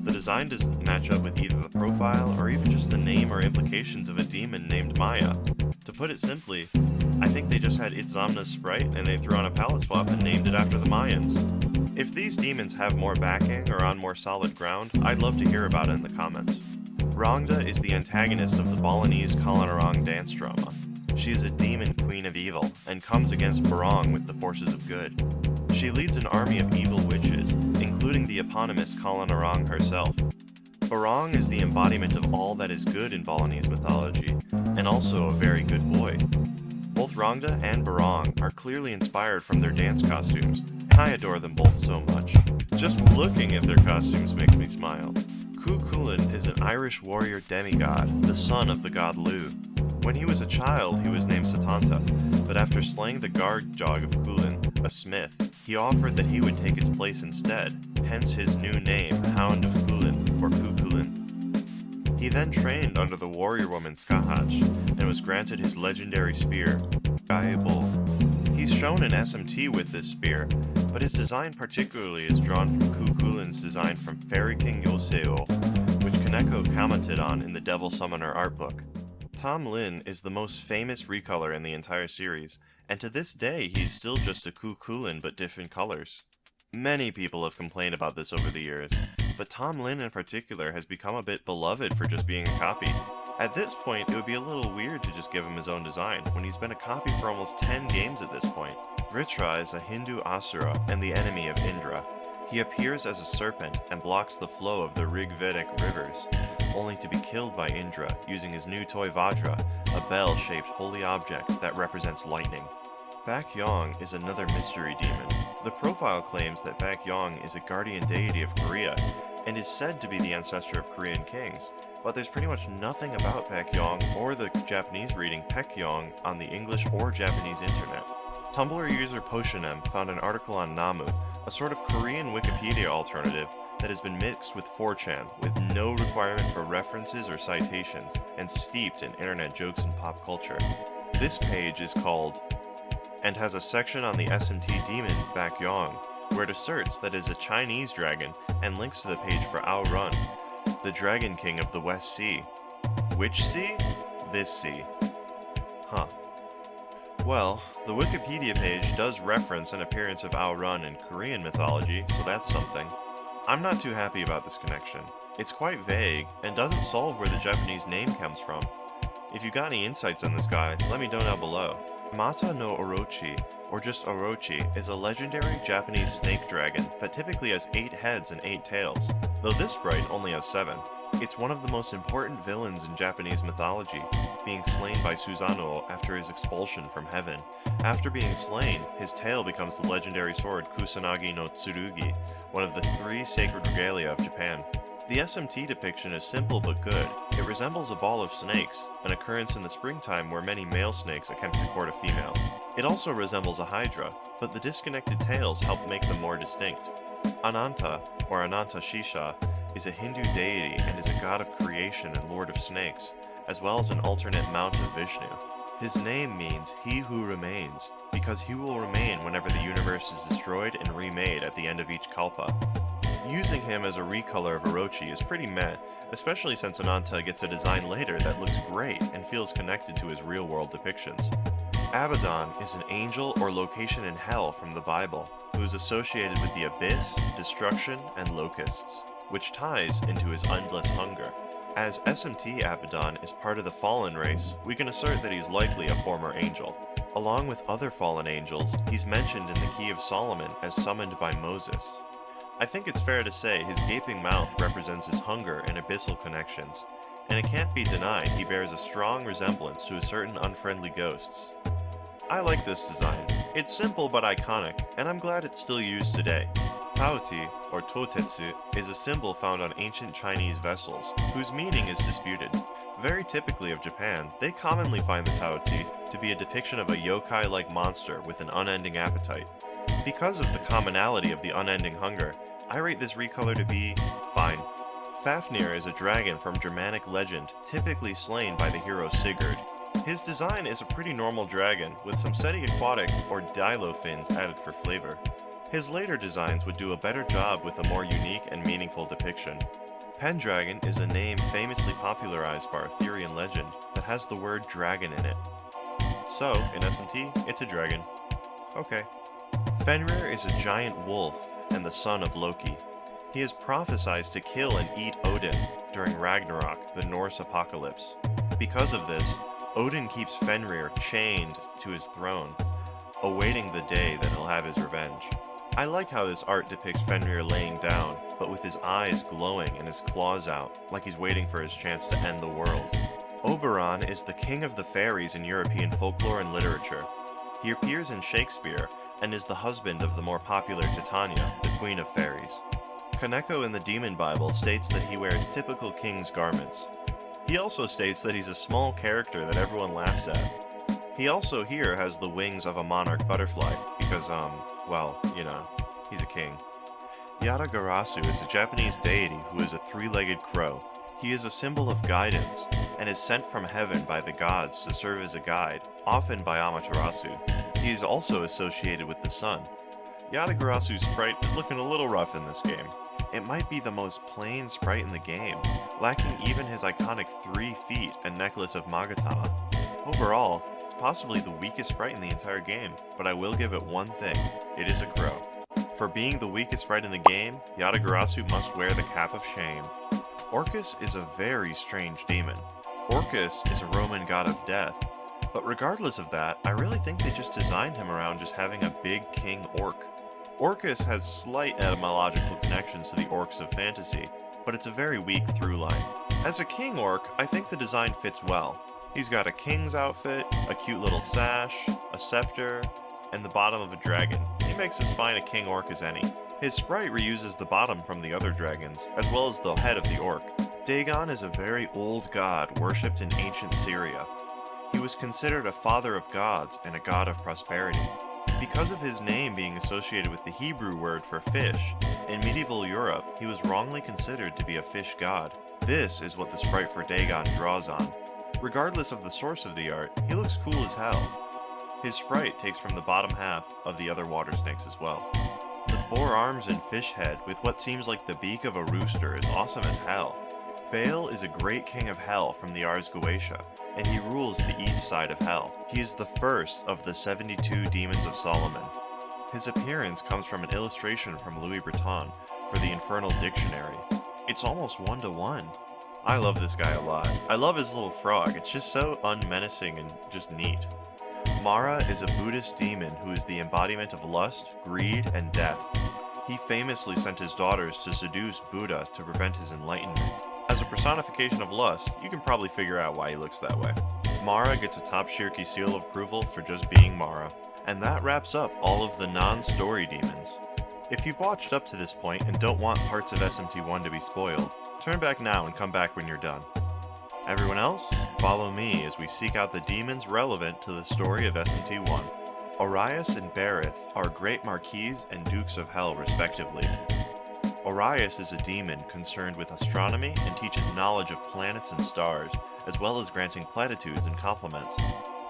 The design doesn't match up with either the profile or even just the name or implications of a demon named Maya. To put it simply, I think they just had Itzamna's sprite and they threw on a palette swap and named it after the Mayans. If these demons have more backing or on more solid ground, I'd love to hear about it in the comments. Rongda is the antagonist of the Balinese Kalanarong dance drama. She is a demon queen of evil and comes against Barong with the forces of good. She leads an army of evil witches, including the eponymous Kalanarong herself. Barong is the embodiment of all that is good in Balinese mythology, and also a very good boy. Both Rongda and Barong are clearly inspired from their dance costumes, and I adore them both so much. Just looking at their costumes makes me smile. Cuchulainn is an Irish warrior demigod, the son of the god Lu. When he was a child, he was named Satanta, but after slaying the guard dog of Cuchulainn, a smith, he offered that he would take its place instead, hence his new name, Hound of Cuchulainn, or Cuchulainn. He then trained under the warrior woman Skahach, and was granted his legendary spear, Gaebol. He's shown in SMT with this spear, but his design particularly is drawn from Cuchulainn's design from Fairy King Yoseo, which Kaneko commented on in the Devil Summoner art book. Tom Lin is the most famous recolor in the entire series, and to this day he's still just a Cuchulainn but different colors. Many people have complained about this over the years, but Tom Lin in particular has become a bit beloved for just being a copy. At this point, it would be a little weird to just give him his own design, when he's been a copy for almost 10 games at this point. Vritra is a Hindu Asura and the enemy of Indra. He appears as a serpent and blocks the flow of the Rigvedic rivers, only to be killed by Indra using his new toy Vajra, a bell-shaped holy object that represents lightning. Baekhyong is another mystery demon. The profile claims that Baekhyong is a guardian deity of Korea, and is said to be the ancestor of Korean kings, but there's pretty much nothing about Baekhyong or the Japanese reading Baekhyong on the English or Japanese internet. Tumblr user Poshonem found an article on Namu, a sort of Korean Wikipedia alternative that has been mixed with 4chan, with no requirement for references or citations, and steeped in internet jokes and pop culture. This page is called, and has a section on the SMT demon Baekhyong, where it asserts that it is a Chinese dragon, and links to the page for Ao Run, the Dragon King of the West Sea. Which sea? This sea. Huh. Well, the Wikipedia page does reference an appearance of Ao Run in Korean mythology, so that's something. I'm not too happy about this connection. It's quite vague, and doesn't solve where the Japanese name comes from. If you got any insights on this guy, let me know down below. Mata no Orochi, or just Orochi, is a legendary Japanese snake dragon that typically has 8 heads and 8 tails, though this sprite only has 7. It's one of the most important villains in Japanese mythology, being slain by Susanoo after his expulsion from heaven. After being slain, his tail becomes the legendary sword Kusanagi no Tsurugi, one of the 3 sacred regalia of Japan. The SMT depiction is simple but good. It resembles a ball of snakes, an occurrence in the springtime where many male snakes attempt to court a female. It also resembles a hydra, but the disconnected tails help make them more distinct. Ananta, or Ananta Shisha, is a Hindu deity and is a god of creation and lord of snakes, as well as an alternate mount of Vishnu. His name means he who remains, because he will remain whenever the universe is destroyed and remade at the end of each kalpa. Using him as a recolor of Orochi is pretty meh, especially since Ananta gets a design later that looks great and feels connected to his real-world depictions. Abaddon is an angel or location in hell from the Bible, who is associated with the abyss, destruction, and locusts, which ties into his endless hunger. As SMT Abaddon is part of the fallen race, we can assert that he's likely a former angel. Along with other fallen angels, he's mentioned in the Key of Solomon as summoned by Moses. I think it's fair to say his gaping mouth represents his hunger and abyssal connections, and it can't be denied he bears a strong resemblance to certain unfriendly ghosts. I like this design. It's simple but iconic, and I'm glad it's still used today. Taoti, or Totetsu, is a symbol found on ancient Chinese vessels, whose meaning is disputed. Very typically of Japan, they commonly find the Taoti to be a depiction of a yokai-like monster with an unending appetite. Because of the commonality of the unending hunger, I rate this recolor to be fine. Fafnir is a dragon from Germanic legend, typically slain by the hero Sigurd. His design is a pretty normal dragon, with some semi-aquatic or dilo fins added for flavor. His later designs would do a better job with a more unique and meaningful depiction. Pendragon is a name famously popularized by Arthurian legend that has the word dragon in it. So, in SMT, it's a dragon. Okay. Fenrir is a giant wolf and the son of Loki. He is prophesied to kill and eat Odin during Ragnarok, the Norse apocalypse. Because of this, Odin keeps Fenrir chained to his throne, awaiting the day that he'll have his revenge. I like how this art depicts Fenrir laying down, but with his eyes glowing and his claws out, like he's waiting for his chance to end the world. Oberon is the king of the fairies in European folklore and literature. He appears in Shakespeare and is the husband of the more popular Titania, the queen of fairies. Kaneko in the Demon Bible states that he wears typical king's garments. He also states that he's a small character that everyone laughs at. He also here has the wings of a monarch butterfly, because, well, you know, he's a king. Yatagarasu is a Japanese deity who is a three-legged crow. He is a symbol of guidance, and is sent from heaven by the gods to serve as a guide, often by Amaterasu. He is also associated with the sun. Yatagarasu's sprite is looking a little rough in this game. It might be the most plain sprite in the game, lacking even his iconic 3 feet and necklace of Magatama. Overall, it's possibly the weakest sprite in the entire game, but I will give it one thing: it is a crow. For being the weakest sprite in the game, Yatagarasu must wear the cap of shame. Orcus is a very strange demon. Orcus is a Roman god of death, but regardless of that, I really think they just designed him around just having a big king orc. Orcus has slight etymological connections to the orcs of fantasy, but it's a very weak through line. As a king orc, I think the design fits well. He's got a king's outfit, a cute little sash, a scepter, and the bottom of a dragon. He makes as fine a king orc as any. His sprite reuses the bottom from the other dragons, as well as the head of the orc. Dagon is a very old god worshipped in ancient Syria. He was considered a father of gods and a god of prosperity. Because of his name being associated with the Hebrew word for fish, in medieval Europe he was wrongly considered to be a fish god. This is what the sprite for Dagon draws on. Regardless of the source of the art, he looks cool as hell. His sprite takes from the bottom half of the other water snakes as well. The 4 arms and fish head with what seems like the beak of a rooster is awesome as hell. Baal is a great king of hell from the Ars Goetia, and he rules the east side of hell. He is the first of the 72 demons of Solomon. His appearance comes from an illustration from Louis Breton for the Infernal Dictionary. It's almost 1-to-1. I love this guy a lot. I love his little frog, it's just so unmenacing and just neat. Mara is a Buddhist demon who is the embodiment of lust, greed, and death. He famously sent his daughters to seduce Buddha to prevent his enlightenment. As a personification of lust, you can probably figure out why he looks that way. Mara gets a top Shirky seal of approval for just being Mara. And that wraps up all of the non-story demons. If you've watched up to this point and don't want parts of SMT1 to be spoiled, turn back now and come back when you're done. Everyone else, follow me as we seek out the demons relevant to the story of SMT1. Orias and Berith are great marquises and dukes of hell respectively. Orias is a demon concerned with astronomy and teaches knowledge of planets and stars, as well as granting platitudes and compliments.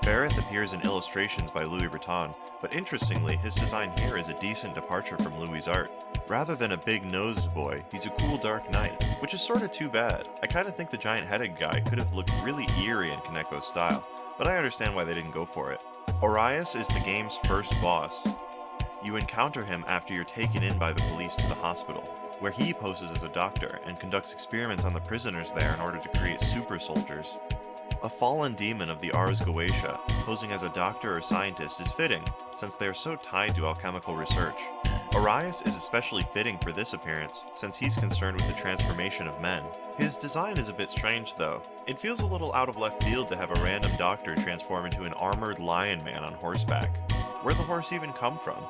Berith appears in illustrations by Louis Breton, but interestingly, his design here is a decent departure from Louis' art. Rather than a big-nosed boy, he's a cool dark knight, which is sorta too bad. I kinda think the giant-headed guy could have looked really eerie in Kaneko's style, but I understand why they didn't go for it. Orias is the game's first boss. You encounter him after you're taken in by the police to the hospital, where he poses as a doctor and conducts experiments on the prisoners there in order to create super soldiers. A fallen demon of the Ars Goetia, posing as a doctor or scientist is fitting, since they are so tied to alchemical research. Arias is especially fitting for this appearance, since he's concerned with the transformation of men. His design is a bit strange though. It feels a little out of left field to have a random doctor transform into an armored lion man on horseback. Where'd the horse even come from?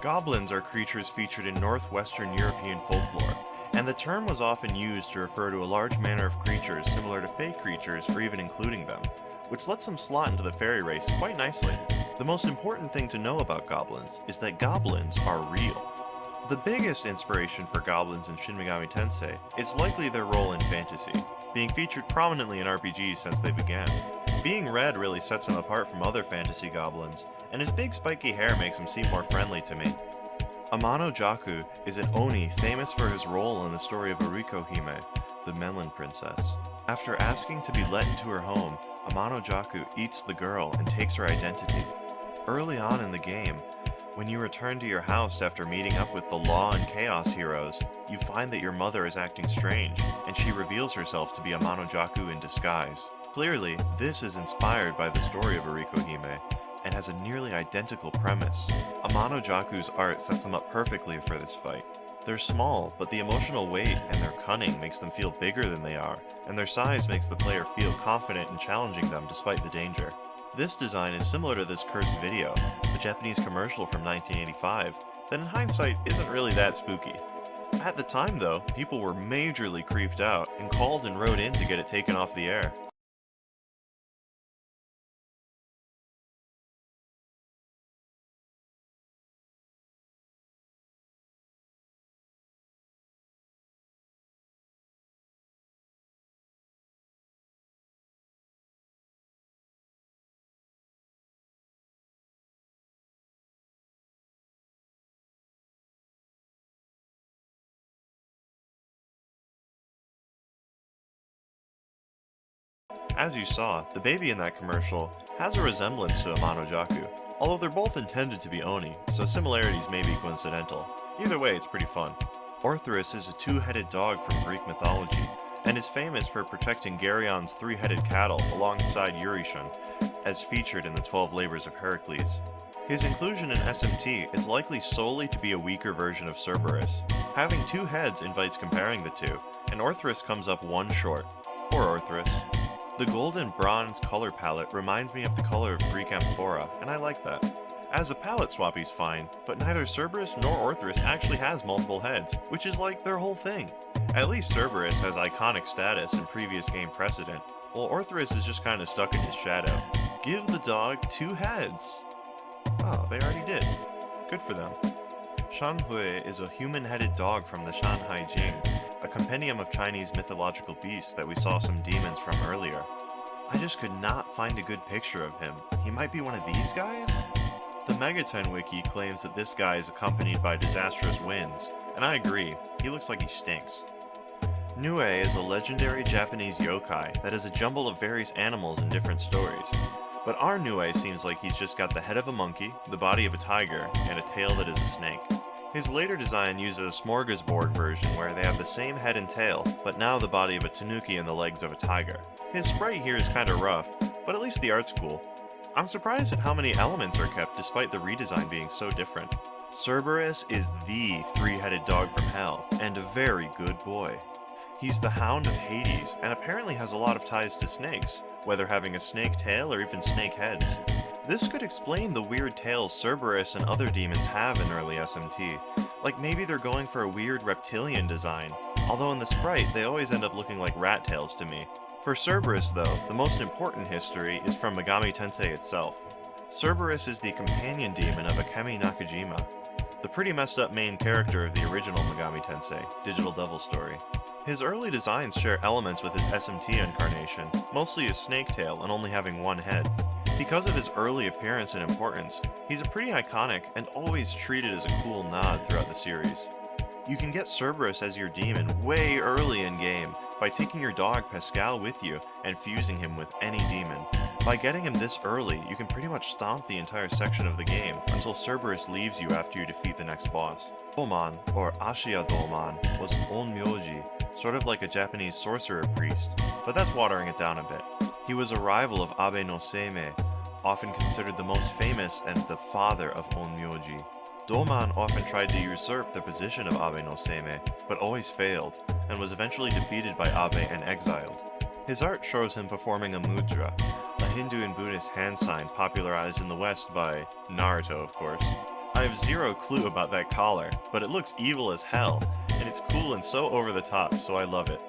Goblins are creatures featured in northwestern European folklore, and the term was often used to refer to a large manner of creatures similar to fey creatures or even including them, which lets them slot into the fairy race quite nicely. The most important thing to know about goblins is that goblins are real. The biggest inspiration for goblins in Shin Megami Tensei is likely their role in fantasy, being featured prominently in RPGs since they began. Being red really sets him apart from other fantasy goblins, and his big spiky hair makes him seem more friendly to me. Amano Jaku is an Oni famous for his role in the story of Uriko Hime, the Melon Princess. After asking to be let into her home, Amano Jaku eats the girl and takes her identity. Early on in the game, when you return to your house after meeting up with the Law and Chaos heroes, you find that your mother is acting strange, and she reveals herself to be Amano Jaku in disguise. Clearly, this is inspired by the story of Uriko Hime, and has a nearly identical premise. Amano Jaku's art sets them up perfectly for this fight. They're small, but the emotional weight and their cunning makes them feel bigger than they are, and their size makes the player feel confident in challenging them despite the danger. This design is similar to this cursed video, a Japanese commercial from 1985, that in hindsight isn't really that spooky. At the time though, people were majorly creeped out and called and wrote in to get it taken off the air. As you saw, the baby in that commercial has a resemblance to Amano Jaku, although they're both intended to be Oni, so similarities may be coincidental. Either way, it's pretty fun. Orthrus is a two-headed dog from Greek mythology, and is famous for protecting Geryon's three-headed cattle alongside Eurytion, as featured in the 12 Labors of Heracles. His inclusion in SMT is likely solely to be a weaker version of Cerberus. Having two heads invites comparing the two, and Orthrus comes up one short. Poor Orthrus. The gold and bronze color palette reminds me of the color of Greek amphora, and I like that. As a palette swap he's fine, but neither Cerberus nor Orthrus actually has multiple heads, which is like their whole thing. At least Cerberus has iconic status and previous game precedent, while Orthrus is just kinda stuck in his shadow. Give the dog two heads! Oh, they already did. Good for them. Shanhui is a human-headed dog from the Shanhai Jing, a compendium of Chinese mythological beasts that we saw some demons from earlier. I just could not find a good picture of him. He might be one of these guys? The Megaton Wiki claims that this guy is accompanied by disastrous winds, and I agree, he looks like he stinks. Nue is a legendary Japanese yokai that is a jumble of various animals in different stories. But our Nue seems like he's just got the head of a monkey, the body of a tiger, and a tail that is a snake. His later design uses a smorgasbord version where they have the same head and tail, but now the body of a tanuki and the legs of a tiger. His sprite here is kinda rough, but at least the art's cool. I'm surprised at how many elements are kept despite the redesign being so different. Cerberus is the three-headed dog from hell, and a very good boy. He's the Hound of Hades, and apparently has a lot of ties to snakes, whether having a snake tail or even snake heads. This could explain the weird tails Cerberus and other demons have in early SMT, like maybe they're going for a weird reptilian design, although in the sprite they always end up looking like rat tails to me. For Cerberus though, the most important history is from Megami Tensei itself. Cerberus is the companion demon of Akemi Nakajima, the pretty messed up main character of the original Megami Tensei, Digital Devil Story. His early designs share elements with his SMT incarnation, mostly his snake tail and only having one head. Because of his early appearance and importance, he's a pretty iconic and always treated as a cool nod throughout the series. You can get Cerberus as your demon way early in game by taking your dog Pascal with you and fusing him with any demon. By getting him this early, you can pretty much stomp the entire section of the game until Cerberus leaves you after you defeat the next boss. Dolman, or Ashiya Dolman, was Onmyoji, sort of like a Japanese sorcerer priest, but that's watering it down a bit. He was a rival of Abe no Seimei, often considered the most famous and the father of onmyoji. Doman often tried to usurp the position of Abe no Seimei, but always failed, and was eventually defeated by Abe and exiled. His art shows him performing a mudra, a Hindu and Buddhist hand sign popularized in the West by Naruto, of course. I have zero clue about that collar, but it looks evil as hell, and it's cool and so over the top, so I love it.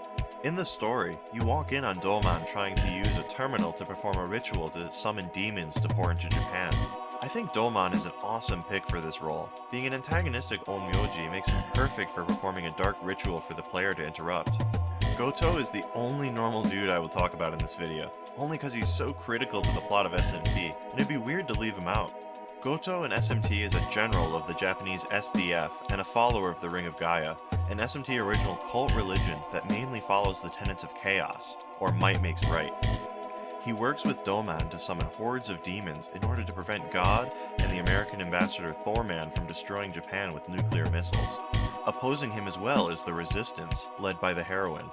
In the story, you walk in on Doman trying to use a terminal to perform a ritual to summon demons to pour into Japan. I think Doman is an awesome pick for this role. Being an antagonistic onmyoji makes him perfect for performing a dark ritual for the player to interrupt. Goto is the only normal dude I will talk about in this video, only because he's so critical to the plot of SMT, and it'd be weird to leave him out. Goto in SMT is a general of the Japanese SDF and a follower of the Ring of Gaia, an SMT original cult religion that mainly follows the tenets of chaos, or might makes right. He works with Doman to summon hordes of demons in order to prevent God and the American ambassador Thorman from destroying Japan with nuclear missiles. Opposing him as well is the Resistance, led by the heroine.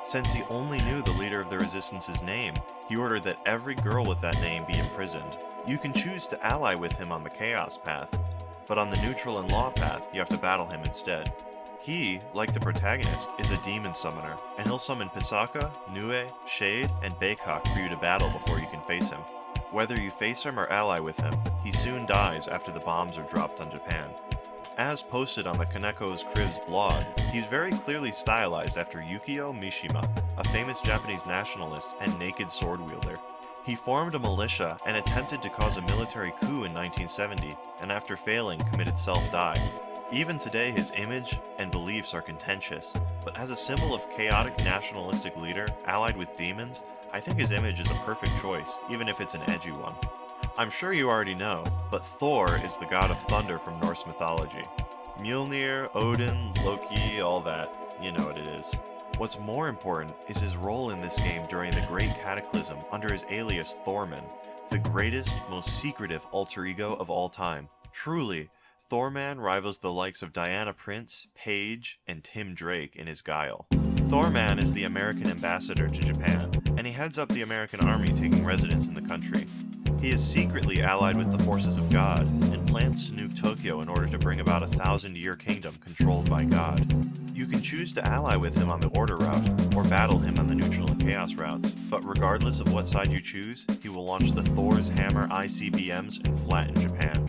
Since he only knew the leader of the Resistance's name, he ordered that every girl with that name be imprisoned. You can choose to ally with him on the Chaos path, but on the Neutral and Law path, you have to battle him instead. He, like the protagonist, is a demon summoner, and he'll summon Pisaka, Nue, Shade, and Baykok for you to battle before you can face him. Whether you face him or ally with him, he soon dies after the bombs are dropped on Japan. As posted on the Kaneko's Cribs blog, he's very clearly stylized after Yukio Mishima, a famous Japanese nationalist and naked sword wielder. He formed a militia and attempted to cause a military coup in 1970, and after failing, committed self-die. Even today, his image and beliefs are contentious, but as a symbol of chaotic nationalistic leader allied with demons, I think his image is a perfect choice, even if it's an edgy one. I'm sure you already know, but Thor is the god of thunder from Norse mythology. Mjolnir, Odin, Loki, all that, you know what it is. What's more important is his role in this game during the Great Cataclysm under his alias Thorman, the greatest, most secretive alter ego of all time. Truly, Thorman rivals the likes of Diana Prince, Paige, and Tim Drake in his guile. Thorman is the American ambassador to Japan, and he heads up the American army taking residence in the country. He is secretly allied with the forces of God, and plans to nuke Tokyo in order to bring about a 1,000-year kingdom controlled by God. You can choose to ally with him on the Order route, or battle him on the Neutral and Chaos routes, but regardless of what side you choose, he will launch the Thor's Hammer ICBMs and flatten Japan.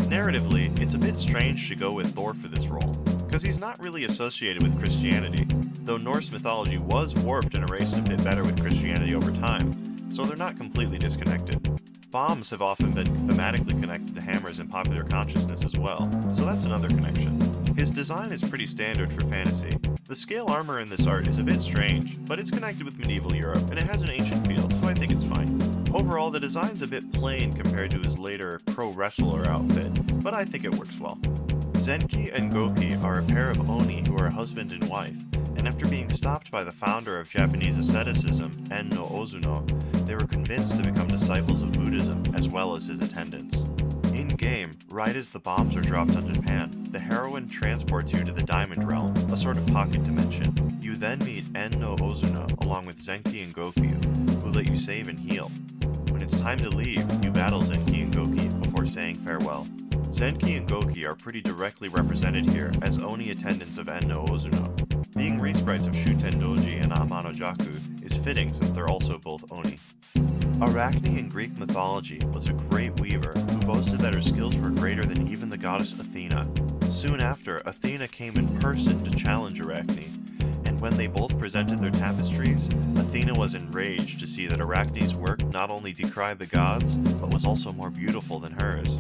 Narratively, it's a bit strange to go with Thor for this role, because he's not really associated with Christianity, though Norse mythology was warped and erased to fit better with Christianity over time, so they're not completely disconnected. Bombs have often been thematically connected to hammers in popular consciousness as well, so that's another connection. His design is pretty standard for fantasy. The scale armor in this art is a bit strange, but it's connected with medieval Europe and it has an ancient feel, so I think it's fine. Overall, the design's a bit plain compared to his later pro wrestler outfit, but I think it works well. Zenki and Goki are a pair of Oni who are husband and wife, and after being stopped by the founder of Japanese asceticism, En no Ozuno, they were convinced to become disciples of Buddhism as well as his attendants. In-game, right as the bombs are dropped on Japan, the heroine transports you to the Diamond Realm, a sort of pocket dimension. You then meet En no Ozuno along with Zenki and Goki, who let you save and heal. When it's time to leave, you battle Zenki and Goki before saying farewell. Zenki and Goki are pretty directly represented here as Oni attendants of En no Ozuno. Being resprites of Shuten Doji and Amano Jaku is fitting since they're also both Oni. Arachne in Greek mythology was a great weaver who boasted that her skills were greater than even the goddess Athena. Soon after, Athena came in person to challenge Arachne, and when they both presented their tapestries, Athena was enraged to see that Arachne's work not only decried the gods, but was also more beautiful than hers.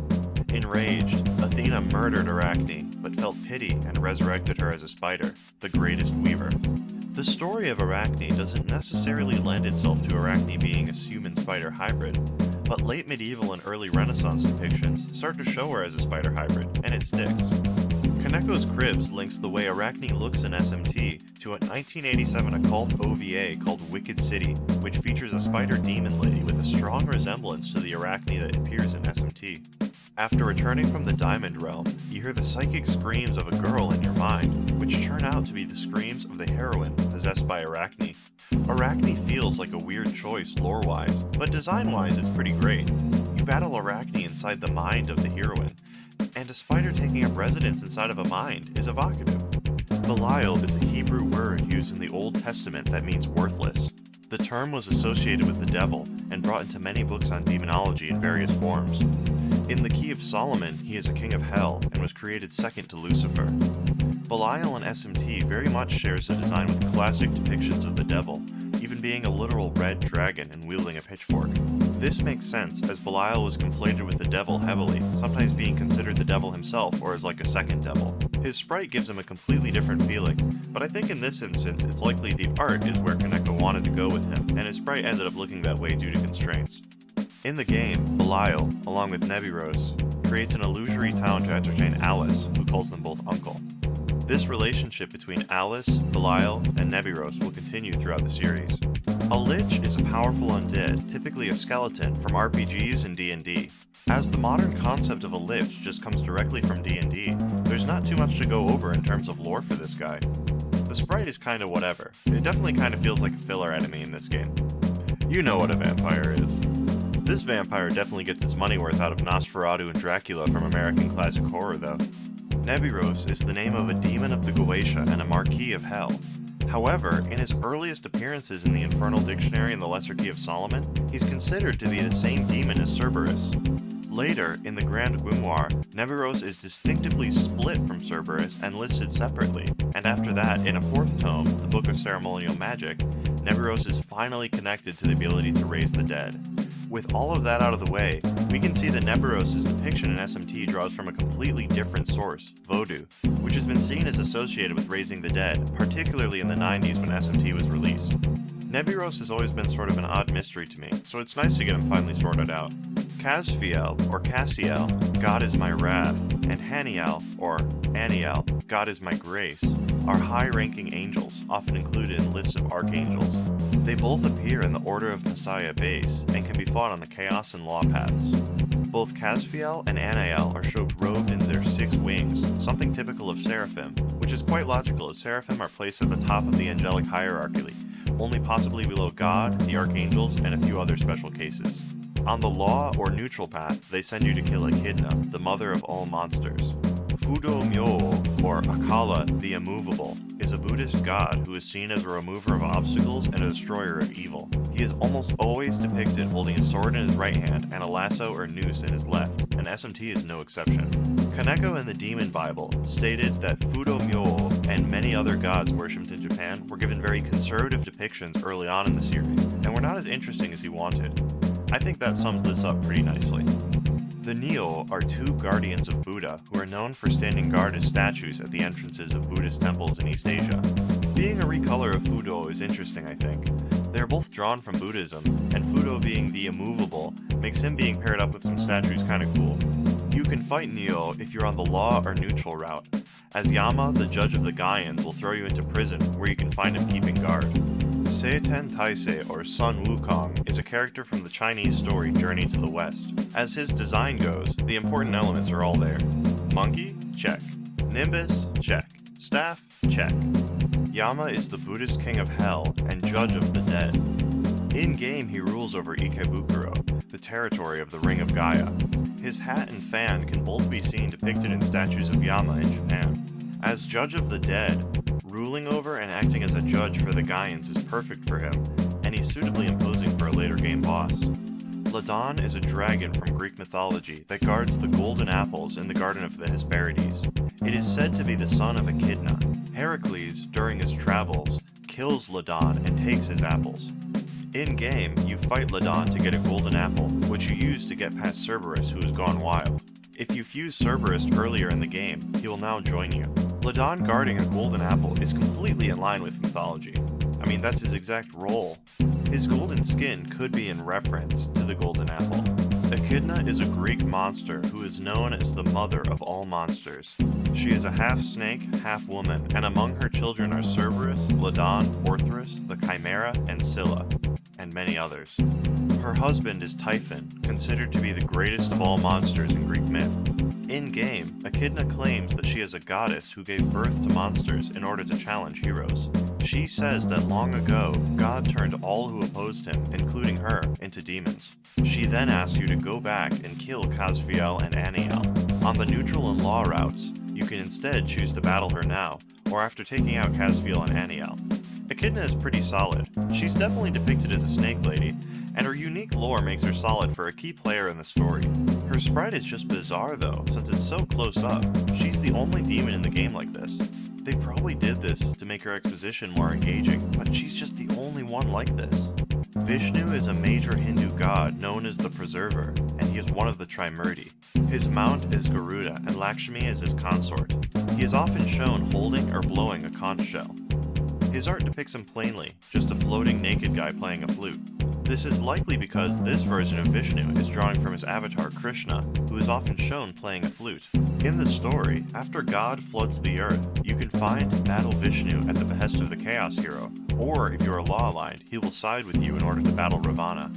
Enraged, Athena murdered Arachne, but felt pity and resurrected her as a spider, the greatest weaver. The story of Arachne doesn't necessarily lend itself to Arachne being a human-spider hybrid, but late medieval and early Renaissance depictions start to show her as a spider hybrid, and it sticks. Kaneko's Cribs links the way Arachne looks in SMT to a 1987 occult OVA called Wicked City, which features a spider demon lady with a strong resemblance to the Arachne that appears in SMT. After returning from the Diamond Realm, you hear the psychic screams of a girl in your mind, which turn out to be the screams of the heroine possessed by Arachne. Arachne feels like a weird choice lore-wise, but design-wise it's pretty great. You battle Arachne inside the mind of the heroine, and a spider taking up residence inside of a mind is evocative. Belial is a Hebrew word used in the Old Testament that means worthless. The term was associated with the devil and brought into many books on demonology in various forms. In the Key of Solomon, he is a king of hell and was created second to Lucifer. Belial in SMT very much shares the design with classic depictions of the devil, even being a literal red dragon and wielding a pitchfork. This makes sense, as Belial was conflated with the devil heavily, sometimes being considered the devil himself or as like a second devil. His sprite gives him a completely different feeling, but I think in this instance it's likely the art is where Kaneko wanted to go with him, and his sprite ended up looking that way due to constraints. In the game, Belial, along with Nebiros, creates an illusory town to entertain Alice, who calls them both uncle. This relationship between Alice, Belial, and Nebiros will continue throughout the series. A Lich is a powerful undead, typically a skeleton, from RPGs and D&D. As the modern concept of a Lich just comes directly from D&D, there's not too much to go over in terms of lore for this guy. The sprite is kinda whatever. It definitely kinda feels like a filler enemy in this game. You know what a vampire is. This vampire definitely gets its money worth out of Nosferatu and Dracula from American classic horror though. Nebiros is the name of a demon of the Goetia and a Marquis of Hell. However, in his earliest appearances in the Infernal Dictionary and the Lesser Key of Solomon, he's considered to be the same demon as Cerberus. Later, in the Grand Grimoire, Nebiros is distinctively split from Cerberus and listed separately, and after that, in a fourth tome, the Book of Ceremonial Magic, Nebiros is finally connected to the ability to raise the dead. With all of that out of the way, we can see that Nebiros' depiction in SMT draws from a completely different source, Vodou, which has been seen as associated with raising the dead, particularly in the 90s when SMT was released. Nebiros has always been sort of an odd mystery to me, so it's nice to get him finally sorted out. Casfiel, or Cassiel, God is my wrath, and Haniel, or Aniel, God is my grace, are high-ranking angels, often included in lists of archangels. They both appear in the Order of Messiah base, and can be fought on the Chaos and Law paths. Both Casfiel and Anael are shown robed in their 6 wings, something typical of Seraphim, which is quite logical as Seraphim are placed at the top of the angelic hierarchy, only possibly below God, the archangels, and a few other special cases. On the law or neutral path, they send you to kill Echidna, the mother of all monsters. Fudo Myo, or Akala the Immovable, is a Buddhist god who is seen as a remover of obstacles and a destroyer of evil. He is almost always depicted holding a sword in his right hand and a lasso or noose in his left, and SMT is no exception. Kaneko in the Demon Bible stated that Fudo Myo and many other gods worshipped in Japan were given very conservative depictions early on in the series, and were not as interesting as he wanted. I think that sums this up pretty nicely. The Neo are 2 guardians of Buddha who are known for standing guard as statues at the entrances of Buddhist temples in East Asia. Being a recolor of Fudo is interesting, I think. They are both drawn from Buddhism, and Fudo being the immovable makes him being paired up with some statues kinda cool. You can fight Neo if you're on the law or neutral route, as Yama, the judge of the Gaians, will throw you into prison where you can find him keeping guard. Seiten Taisei, or Sun Wukong, is a character from the Chinese story Journey to the West. As his design goes, the important elements are all there. Monkey? Check. Nimbus? Check. Staff? Check. Yama is the Buddhist king of hell and judge of the dead. In-game, he rules over Ikebukuro, the territory of the Ring of Gaia. His hat and fan can both be seen depicted in statues of Yama in Japan. As judge of the dead, ruling over and acting as a judge for the Gaians is perfect for him, and he's suitably imposing for a later game boss. Ladon is a dragon from Greek mythology that guards the golden apples in the Garden of the Hesperides. It is said to be the son of Echidna. Heracles, during his travels, kills Ladon and takes his apples. In-game, you fight Ladon to get a golden apple, which you use to get past Cerberus, who has gone wild. If you fuse Cerberus earlier in the game, he will now join you. Ladon guarding a golden apple is completely in line with mythology. I mean, that's his exact role. His golden skin could be in reference to the golden apple. Echidna is a Greek monster who is known as the mother of all monsters. She is a half-snake, half-woman, and among her children are Cerberus, Ladon, Orthrus, the Chimera, and Scylla. and many others. Her husband is Typhon, considered to be the greatest of all monsters in Greek myth. In-game, Echidna claims that she is a goddess who gave birth to monsters in order to challenge heroes. She says that long ago, God turned all who opposed him, including her, into demons. She then asks you to go back and kill Casfiel and Aniel. On the neutral and law routes, you can instead choose to battle her now, or after taking out Casfiel and Aniel. Echidna is pretty solid. She's definitely depicted as a snake lady, and her unique lore makes her solid for a key player in the story. Her sprite is just bizarre though, since it's so close up. She's the only demon in the game like this. They probably did this to make her exposition more engaging, but she's just the only one like this. Vishnu is a major Hindu god known as the Preserver, and he is one of the Trimurti. His mount is Garuda, and Lakshmi is his consort. He is often shown holding or blowing a conch shell. His art depicts him plainly, just a floating naked guy playing a flute. This is likely because this version of Vishnu is drawing from his avatar Krishna, who is often shown playing a flute. In the story, after God floods the earth, you can find and battle Vishnu at the behest of the Chaos Hero, or if you are law-aligned, he will side with you in order to battle Ravana.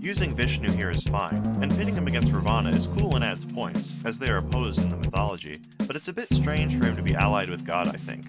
Using Vishnu here is fine, and pitting him against Ravana is cool and adds points, as they are opposed in the mythology, but it's a bit strange for him to be allied with God, I think.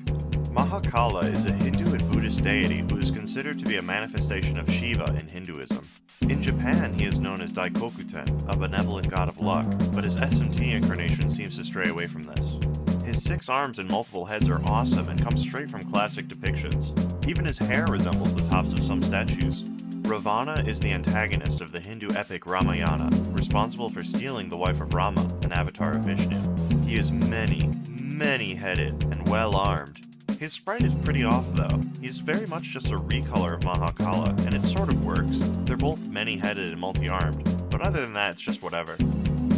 Mahakala is a Hindu and Buddhist deity who is considered to be a manifestation of Shiva in Hinduism. In Japan, he is known as Daikokuten, a benevolent god of luck, but his SMT incarnation seems to stray away from this. His 6 arms and multiple heads are awesome and come straight from classic depictions. Even his hair resembles the tops of some statues. Ravana is the antagonist of the Hindu epic Ramayana, responsible for stealing the wife of Rama, an avatar of Vishnu. He is many-headed and well-armed. His sprite is pretty off though. He's very much just a recolor of Mahakala, and it sort of works. They're both many-headed and multi-armed, but other than that it's just whatever.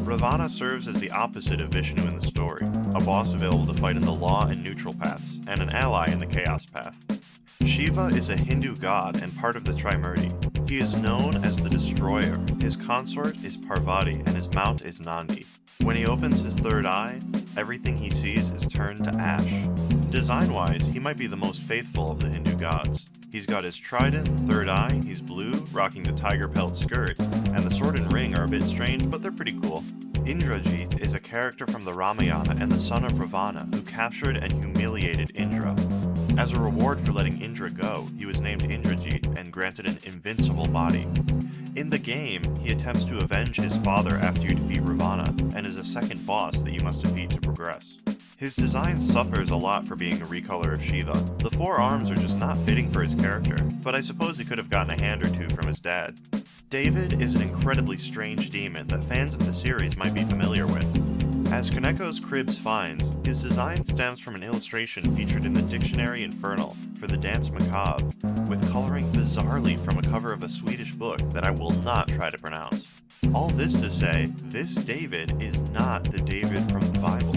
Ravana serves as the opposite of Vishnu in the story, a boss available to fight in the law and neutral paths, and an ally in the chaos path. Shiva is a Hindu god and part of the Trimurti. He is known as the Destroyer. His consort is Parvati, and his mount is Nandi. When he opens his third eye, everything he sees is turned to ash. Design-wise, he might be the most faithful of the Hindu gods. He's got his trident, third eye, he's blue, rocking the tiger pelt skirt, and the sword and ring are a bit strange, but they're pretty cool. Indrajit is a character from the Ramayana and the son of Ravana, who captured and humiliated Indra. As a reward for letting Indra go, he was named Indrajit and granted an invincible body. In the game, he attempts to avenge his father after you defeat Ravana, and is a second boss that you must defeat to progress. His design suffers a lot for being a recolor of Shiva. The 4 arms are just not fitting for his character, but I suppose he could have gotten a hand or two from his dad. David is an incredibly strange demon that fans of the series might be familiar with. As Kaneko's Cribs finds, his design stems from an illustration featured in the Dictionary Infernal for the Dance Macabre, with coloring bizarrely from a cover of a Swedish book that I will not try to pronounce. All this to say, this David is not the David from the Bible.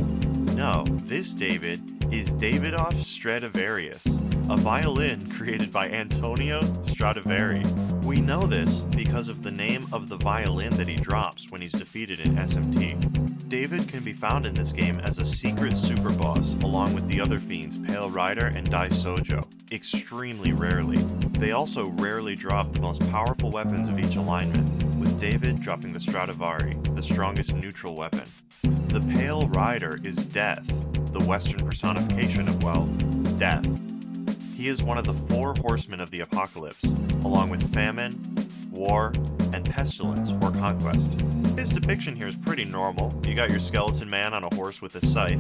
No, this David is Davidoff Stradivarius, a violin created by Antonio Stradivari. We know this because of the name of the violin that he drops when he's defeated in SMT. David can be found in this game as a secret super boss along with the other fiends Pale Rider and Dai Sojo, extremely rarely. They also rarely drop the most powerful weapons of each alignment, with David dropping the Stradivari, the strongest neutral weapon. The Pale Rider is Death, the Western personification of, well, death. He is one of the 4 horsemen of the apocalypse, along with famine, war, and pestilence or conquest. His depiction here is pretty normal. You got your skeleton man on a horse with a scythe.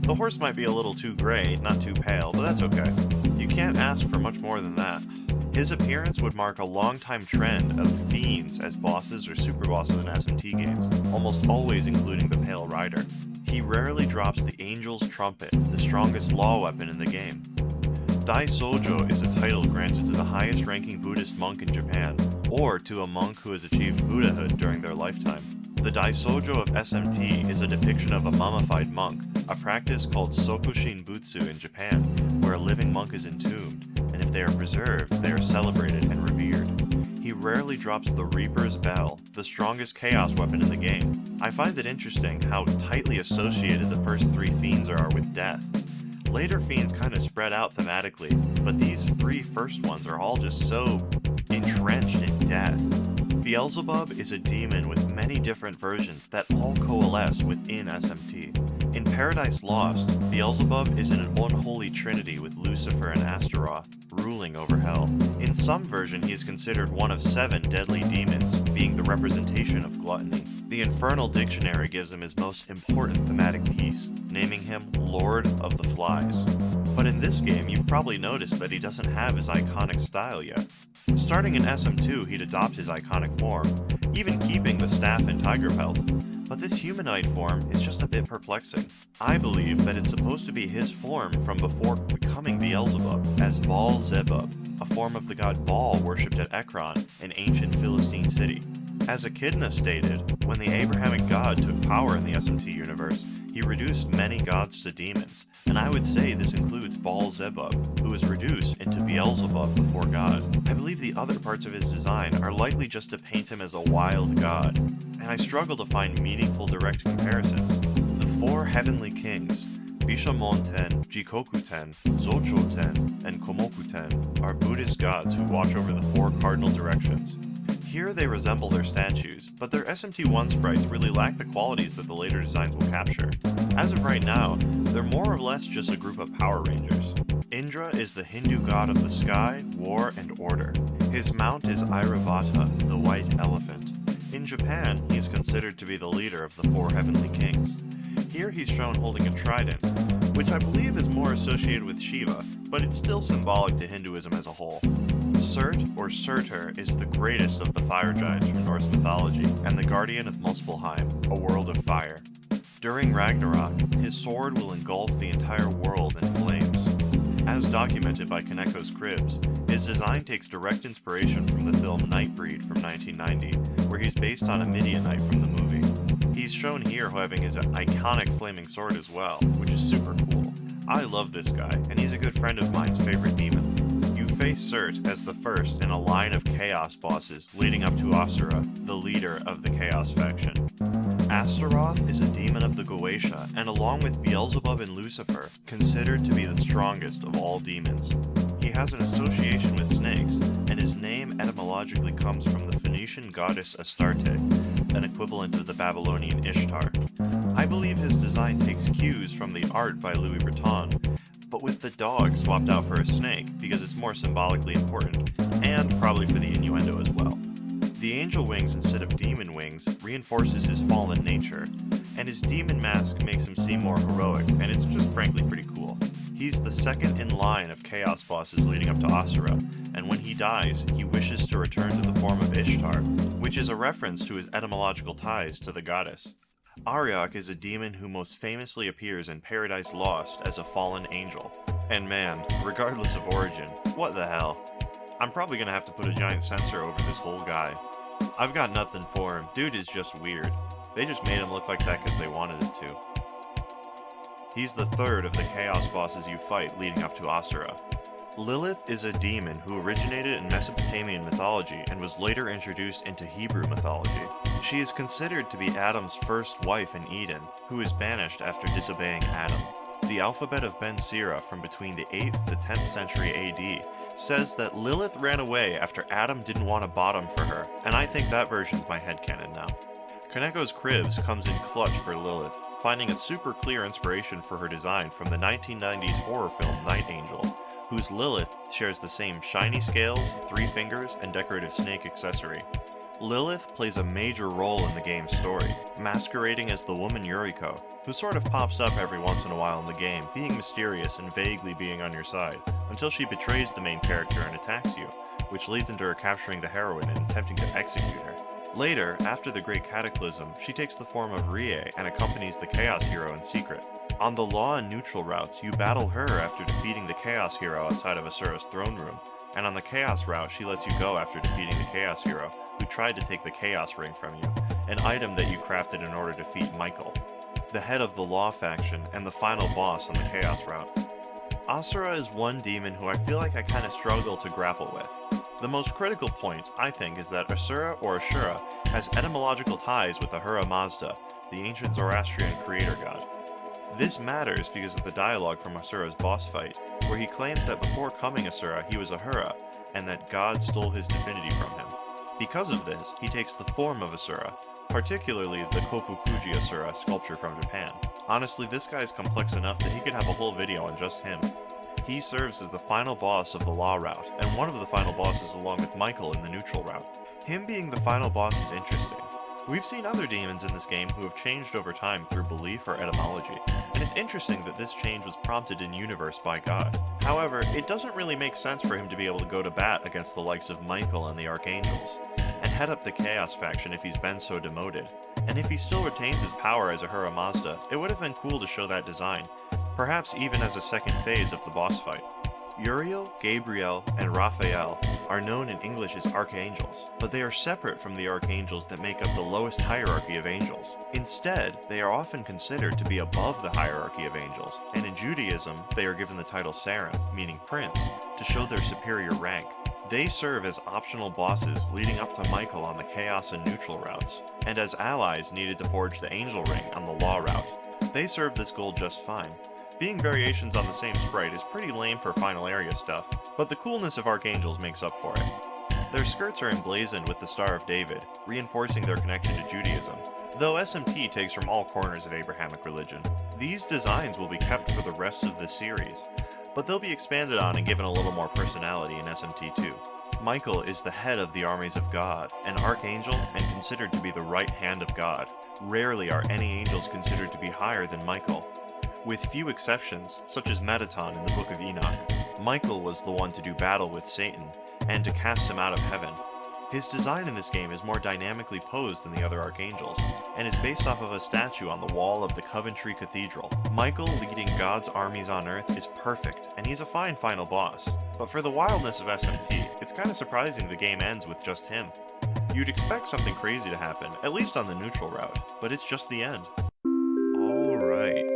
The horse might be a little too gray, not too pale, but that's okay. You can't ask for much more than that. His appearance would mark a long-time trend of fiends as bosses or super bosses in SMT games, almost always including the Pale Rider. He rarely drops the Angel's Trumpet, the strongest law weapon in the game. Dai Sojo is a title granted to the highest-ranking Buddhist monk in Japan, or to a monk who has achieved Buddhahood during their lifetime. The Dai Sojo of SMT is a depiction of a mummified monk, a practice called Sokushin Butsu in Japan, where a living monk is entombed, and if they are preserved, they are celebrated and revered. He rarely drops the Reaper's Bell, the strongest chaos weapon in the game. I find it interesting how tightly associated the first 3 fiends are with death. Later fiends kind of spread out thematically, but these 3 first ones are all just so entrenched in death. Beelzebub is a demon with many different versions that all coalesce within SMT. In Paradise Lost, Beelzebub is in an unholy trinity with Lucifer and Astaroth, ruling over hell. In some version, he is considered one of 7 deadly demons, being the representation of gluttony. The Infernal Dictionary gives him his most important thematic piece, naming him Lord of the Flies. But in this game, you've probably noticed that he doesn't have his iconic style yet. Starting in SM2, he'd adopt his iconic form, even keeping the staff and tiger pelt. But this humanoid form is just a bit perplexing. I believe that it's supposed to be his form from before becoming Beelzebub, as Baal-zebub, a form of the god Baal worshipped at Ekron, an ancient Philistine city. As Echidna stated, when the Abrahamic God took power in the SMT universe, he reduced many gods to demons, and I would say this includes Baal-zebub, who was reduced into Beelzebub before God. I believe the other parts of his design are likely just to paint him as a wild god, and I struggle to find meaningful direct comparisons. The 4 heavenly kings, Bishamon-ten, Jikoku-ten, Zocho-ten, and Komoku-ten, are Buddhist gods who watch over the 4 cardinal directions. Here they resemble their statues, but their SMT1 sprites really lack the qualities that the later designs will capture. As of right now, they're more or less just a group of Power Rangers. Indra is the Hindu god of the sky, war, and order. His mount is Airavata, the white elephant. In Japan, he is considered to be the leader of the 4 heavenly kings. Here he's shown holding a trident, which I believe is more associated with Shiva, but it's still symbolic to Hinduism as a whole. Surt, or Surtur, is the greatest of the fire giants from Norse mythology, and the guardian of Muspelheim, a world of fire. During Ragnarok, his sword will engulf the entire world in flames. As documented by Kaneko's Cribs, his design takes direct inspiration from the film Nightbreed from 1990, where he's based on a Midianite from the movie. He's shown here having his iconic flaming sword as well, which is super cool. I love this guy, and he's a good friend of mine's favorite demon. You face Surt as the first in a line of Chaos bosses leading up to Asura, the leader of the Chaos faction. Astaroth is a demon of the Goetia, and along with Beelzebub and Lucifer, considered to be the strongest of all demons. He has an association with snakes, and his name etymologically comes from the Phoenician goddess Astarte, an equivalent of the Babylonian Ishtar. I believe his design takes cues from the art by Louis Vuitton, but with the dog swapped out for a snake because it's more symbolically important, and probably for the innuendo as well. The angel wings instead of demon wings reinforces his fallen nature, and his demon mask makes him seem more heroic, and it's just frankly pretty cool. He's the second in line of Chaos bosses leading up to Asura, and when he dies, he wishes to return to the form of Ishtar, which is a reference to his etymological ties to the goddess. Aryak is a demon who most famously appears in Paradise Lost as a fallen angel. And man, regardless of origin, what the hell? I'm probably gonna have to put a giant sensor over this whole guy. I've got nothing for him, dude is just weird. They just made him look like that because they wanted it to. He's the third of the Chaos bosses you fight leading up to Asura. Lilith is a demon who originated in Mesopotamian mythology and was later introduced into Hebrew mythology. She is considered to be Adam's first wife in Eden, who is banished after disobeying Adam. The alphabet of Ben Sira from between the 8th to 10th century AD says that Lilith ran away after Adam didn't want a bottom for her, and I think that version's my headcanon now. Kaneko's Cribs comes in clutch for Lilith, finding a super clear inspiration for her design from the 1990s horror film Night Angel, whose Lilith shares the same shiny scales, 3 fingers, and decorative snake accessory. Lilith plays a major role in the game's story, masquerading as the woman Yuriko, who sort of pops up every once in a while in the game, being mysterious and vaguely being on your side, until she betrays the main character and attacks you, which leads into her capturing the heroine and attempting to execute her. Later, after the Great Cataclysm, she takes the form of Rie and accompanies the Chaos Hero in secret. On the Law and Neutral routes, you battle her after defeating the Chaos Hero outside of Asura's throne room, and on the Chaos route, she lets you go after defeating the Chaos Hero, who tried to take the Chaos Ring from you, an item that you crafted in order to defeat Michael, the head of the Law faction and the final boss on the Chaos route. Asura is one demon who I feel like I kinda struggle to grapple with. The most critical point, I think, is that Asura or Ashura has etymological ties with Ahura Mazda, the ancient Zoroastrian creator god. This matters because of the dialogue from Asura's boss fight, where he claims that before coming Asura he was Ahura, and that God stole his divinity from him. Because of this, he takes the form of Asura, particularly the Kofukuji Asura sculpture from Japan. Honestly, this guy's complex enough that he could have a whole video on just him. He serves as the final boss of the Law route, and one of the final bosses along with Michael in the Neutral route. Him being the final boss is interesting. We've seen other demons in this game who have changed over time through belief or etymology, and it's interesting that this change was prompted in universe by God. However, it doesn't really make sense for him to be able to go to bat against the likes of Michael and the Archangels, and head up the Chaos faction if he's been so demoted. And if he still retains his power as Ahura Mazda, it would have been cool to show that design, perhaps even as a second phase of the boss fight. Uriel, Gabriel, and Raphael are known in English as archangels, but they are separate from the archangels that make up the lowest hierarchy of angels. Instead, they are often considered to be above the hierarchy of angels, and in Judaism, they are given the title Saren, meaning prince, to show their superior rank. They serve as optional bosses leading up to Michael on the Chaos and Neutral routes, and as allies needed to forge the Angel Ring on the Law route. They serve this goal just fine. Being variations on the same sprite is pretty lame for final area stuff, but the coolness of Archangels makes up for it. Their skirts are emblazoned with the Star of David, reinforcing their connection to Judaism, though SMT takes from all corners of Abrahamic religion. These designs will be kept for the rest of the series, but they'll be expanded on and given a little more personality in SMT 2. Michael is the head of the armies of God, an archangel and considered to be the right hand of God. Rarely are any angels considered to be higher than Michael. With few exceptions, such as Metatron in the Book of Enoch, Michael was the one to do battle with Satan, and to cast him out of heaven. His design in this game is more dynamically posed than the other archangels, and is based off of a statue on the wall of the Coventry Cathedral. Michael leading God's armies on Earth is perfect, and he's a fine final boss. But for the wildness of SMT, it's kinda surprising the game ends with just him. You'd expect something crazy to happen, at least on the Neutral route, but it's just the end. Alright.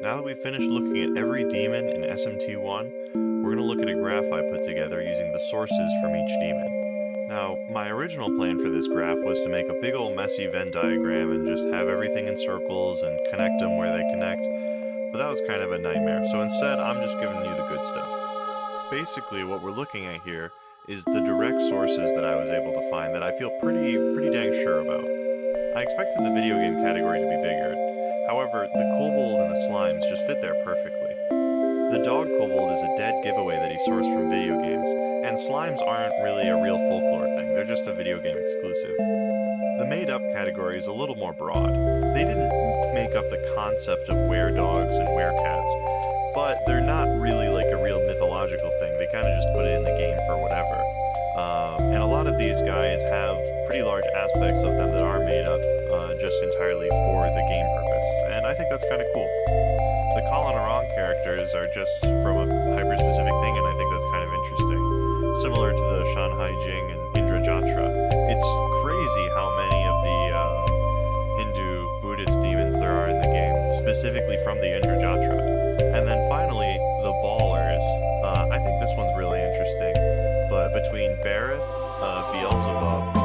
Now that we've finished looking at every demon in SMT1, we're going to look at a graph I put together using the sources from each demon. Now, my original plan for this graph was to make a big old messy Venn diagram and just have everything in circles and connect them where they connect, but that was kind of a nightmare, so instead I'm just giving you the good stuff. Basically, what we're looking at here is the direct sources that I was able to find that I feel pretty dang sure about. I expected the video game category to be bigger. However, the kobold and the slimes just fit there perfectly. The dog kobold is a dead giveaway that he sourced from video games, and slimes aren't really a real folklore thing, they're just a video game exclusive. The made-up category is a little more broad. They didn't make up the concept of were-dogs and were-cats, but they're not really like a real mythological thing, they kinda just put it in the game for whatever. And a lot of these guys have pretty large aspects of them that are made up just entirely for the game purpose, and I think that's kind of cool. The Kalana Rong characters are just from a hyper-specific thing, and I think that's kind of interesting. Similar to the Shanhai Jing and Indra Jatra. It's crazy how many of the Hindu Buddhist demons there are in the game, specifically from the Indra Jatra. And then finally, the Ballers. I think this one's really interesting, but between Bareth, Beelzebub,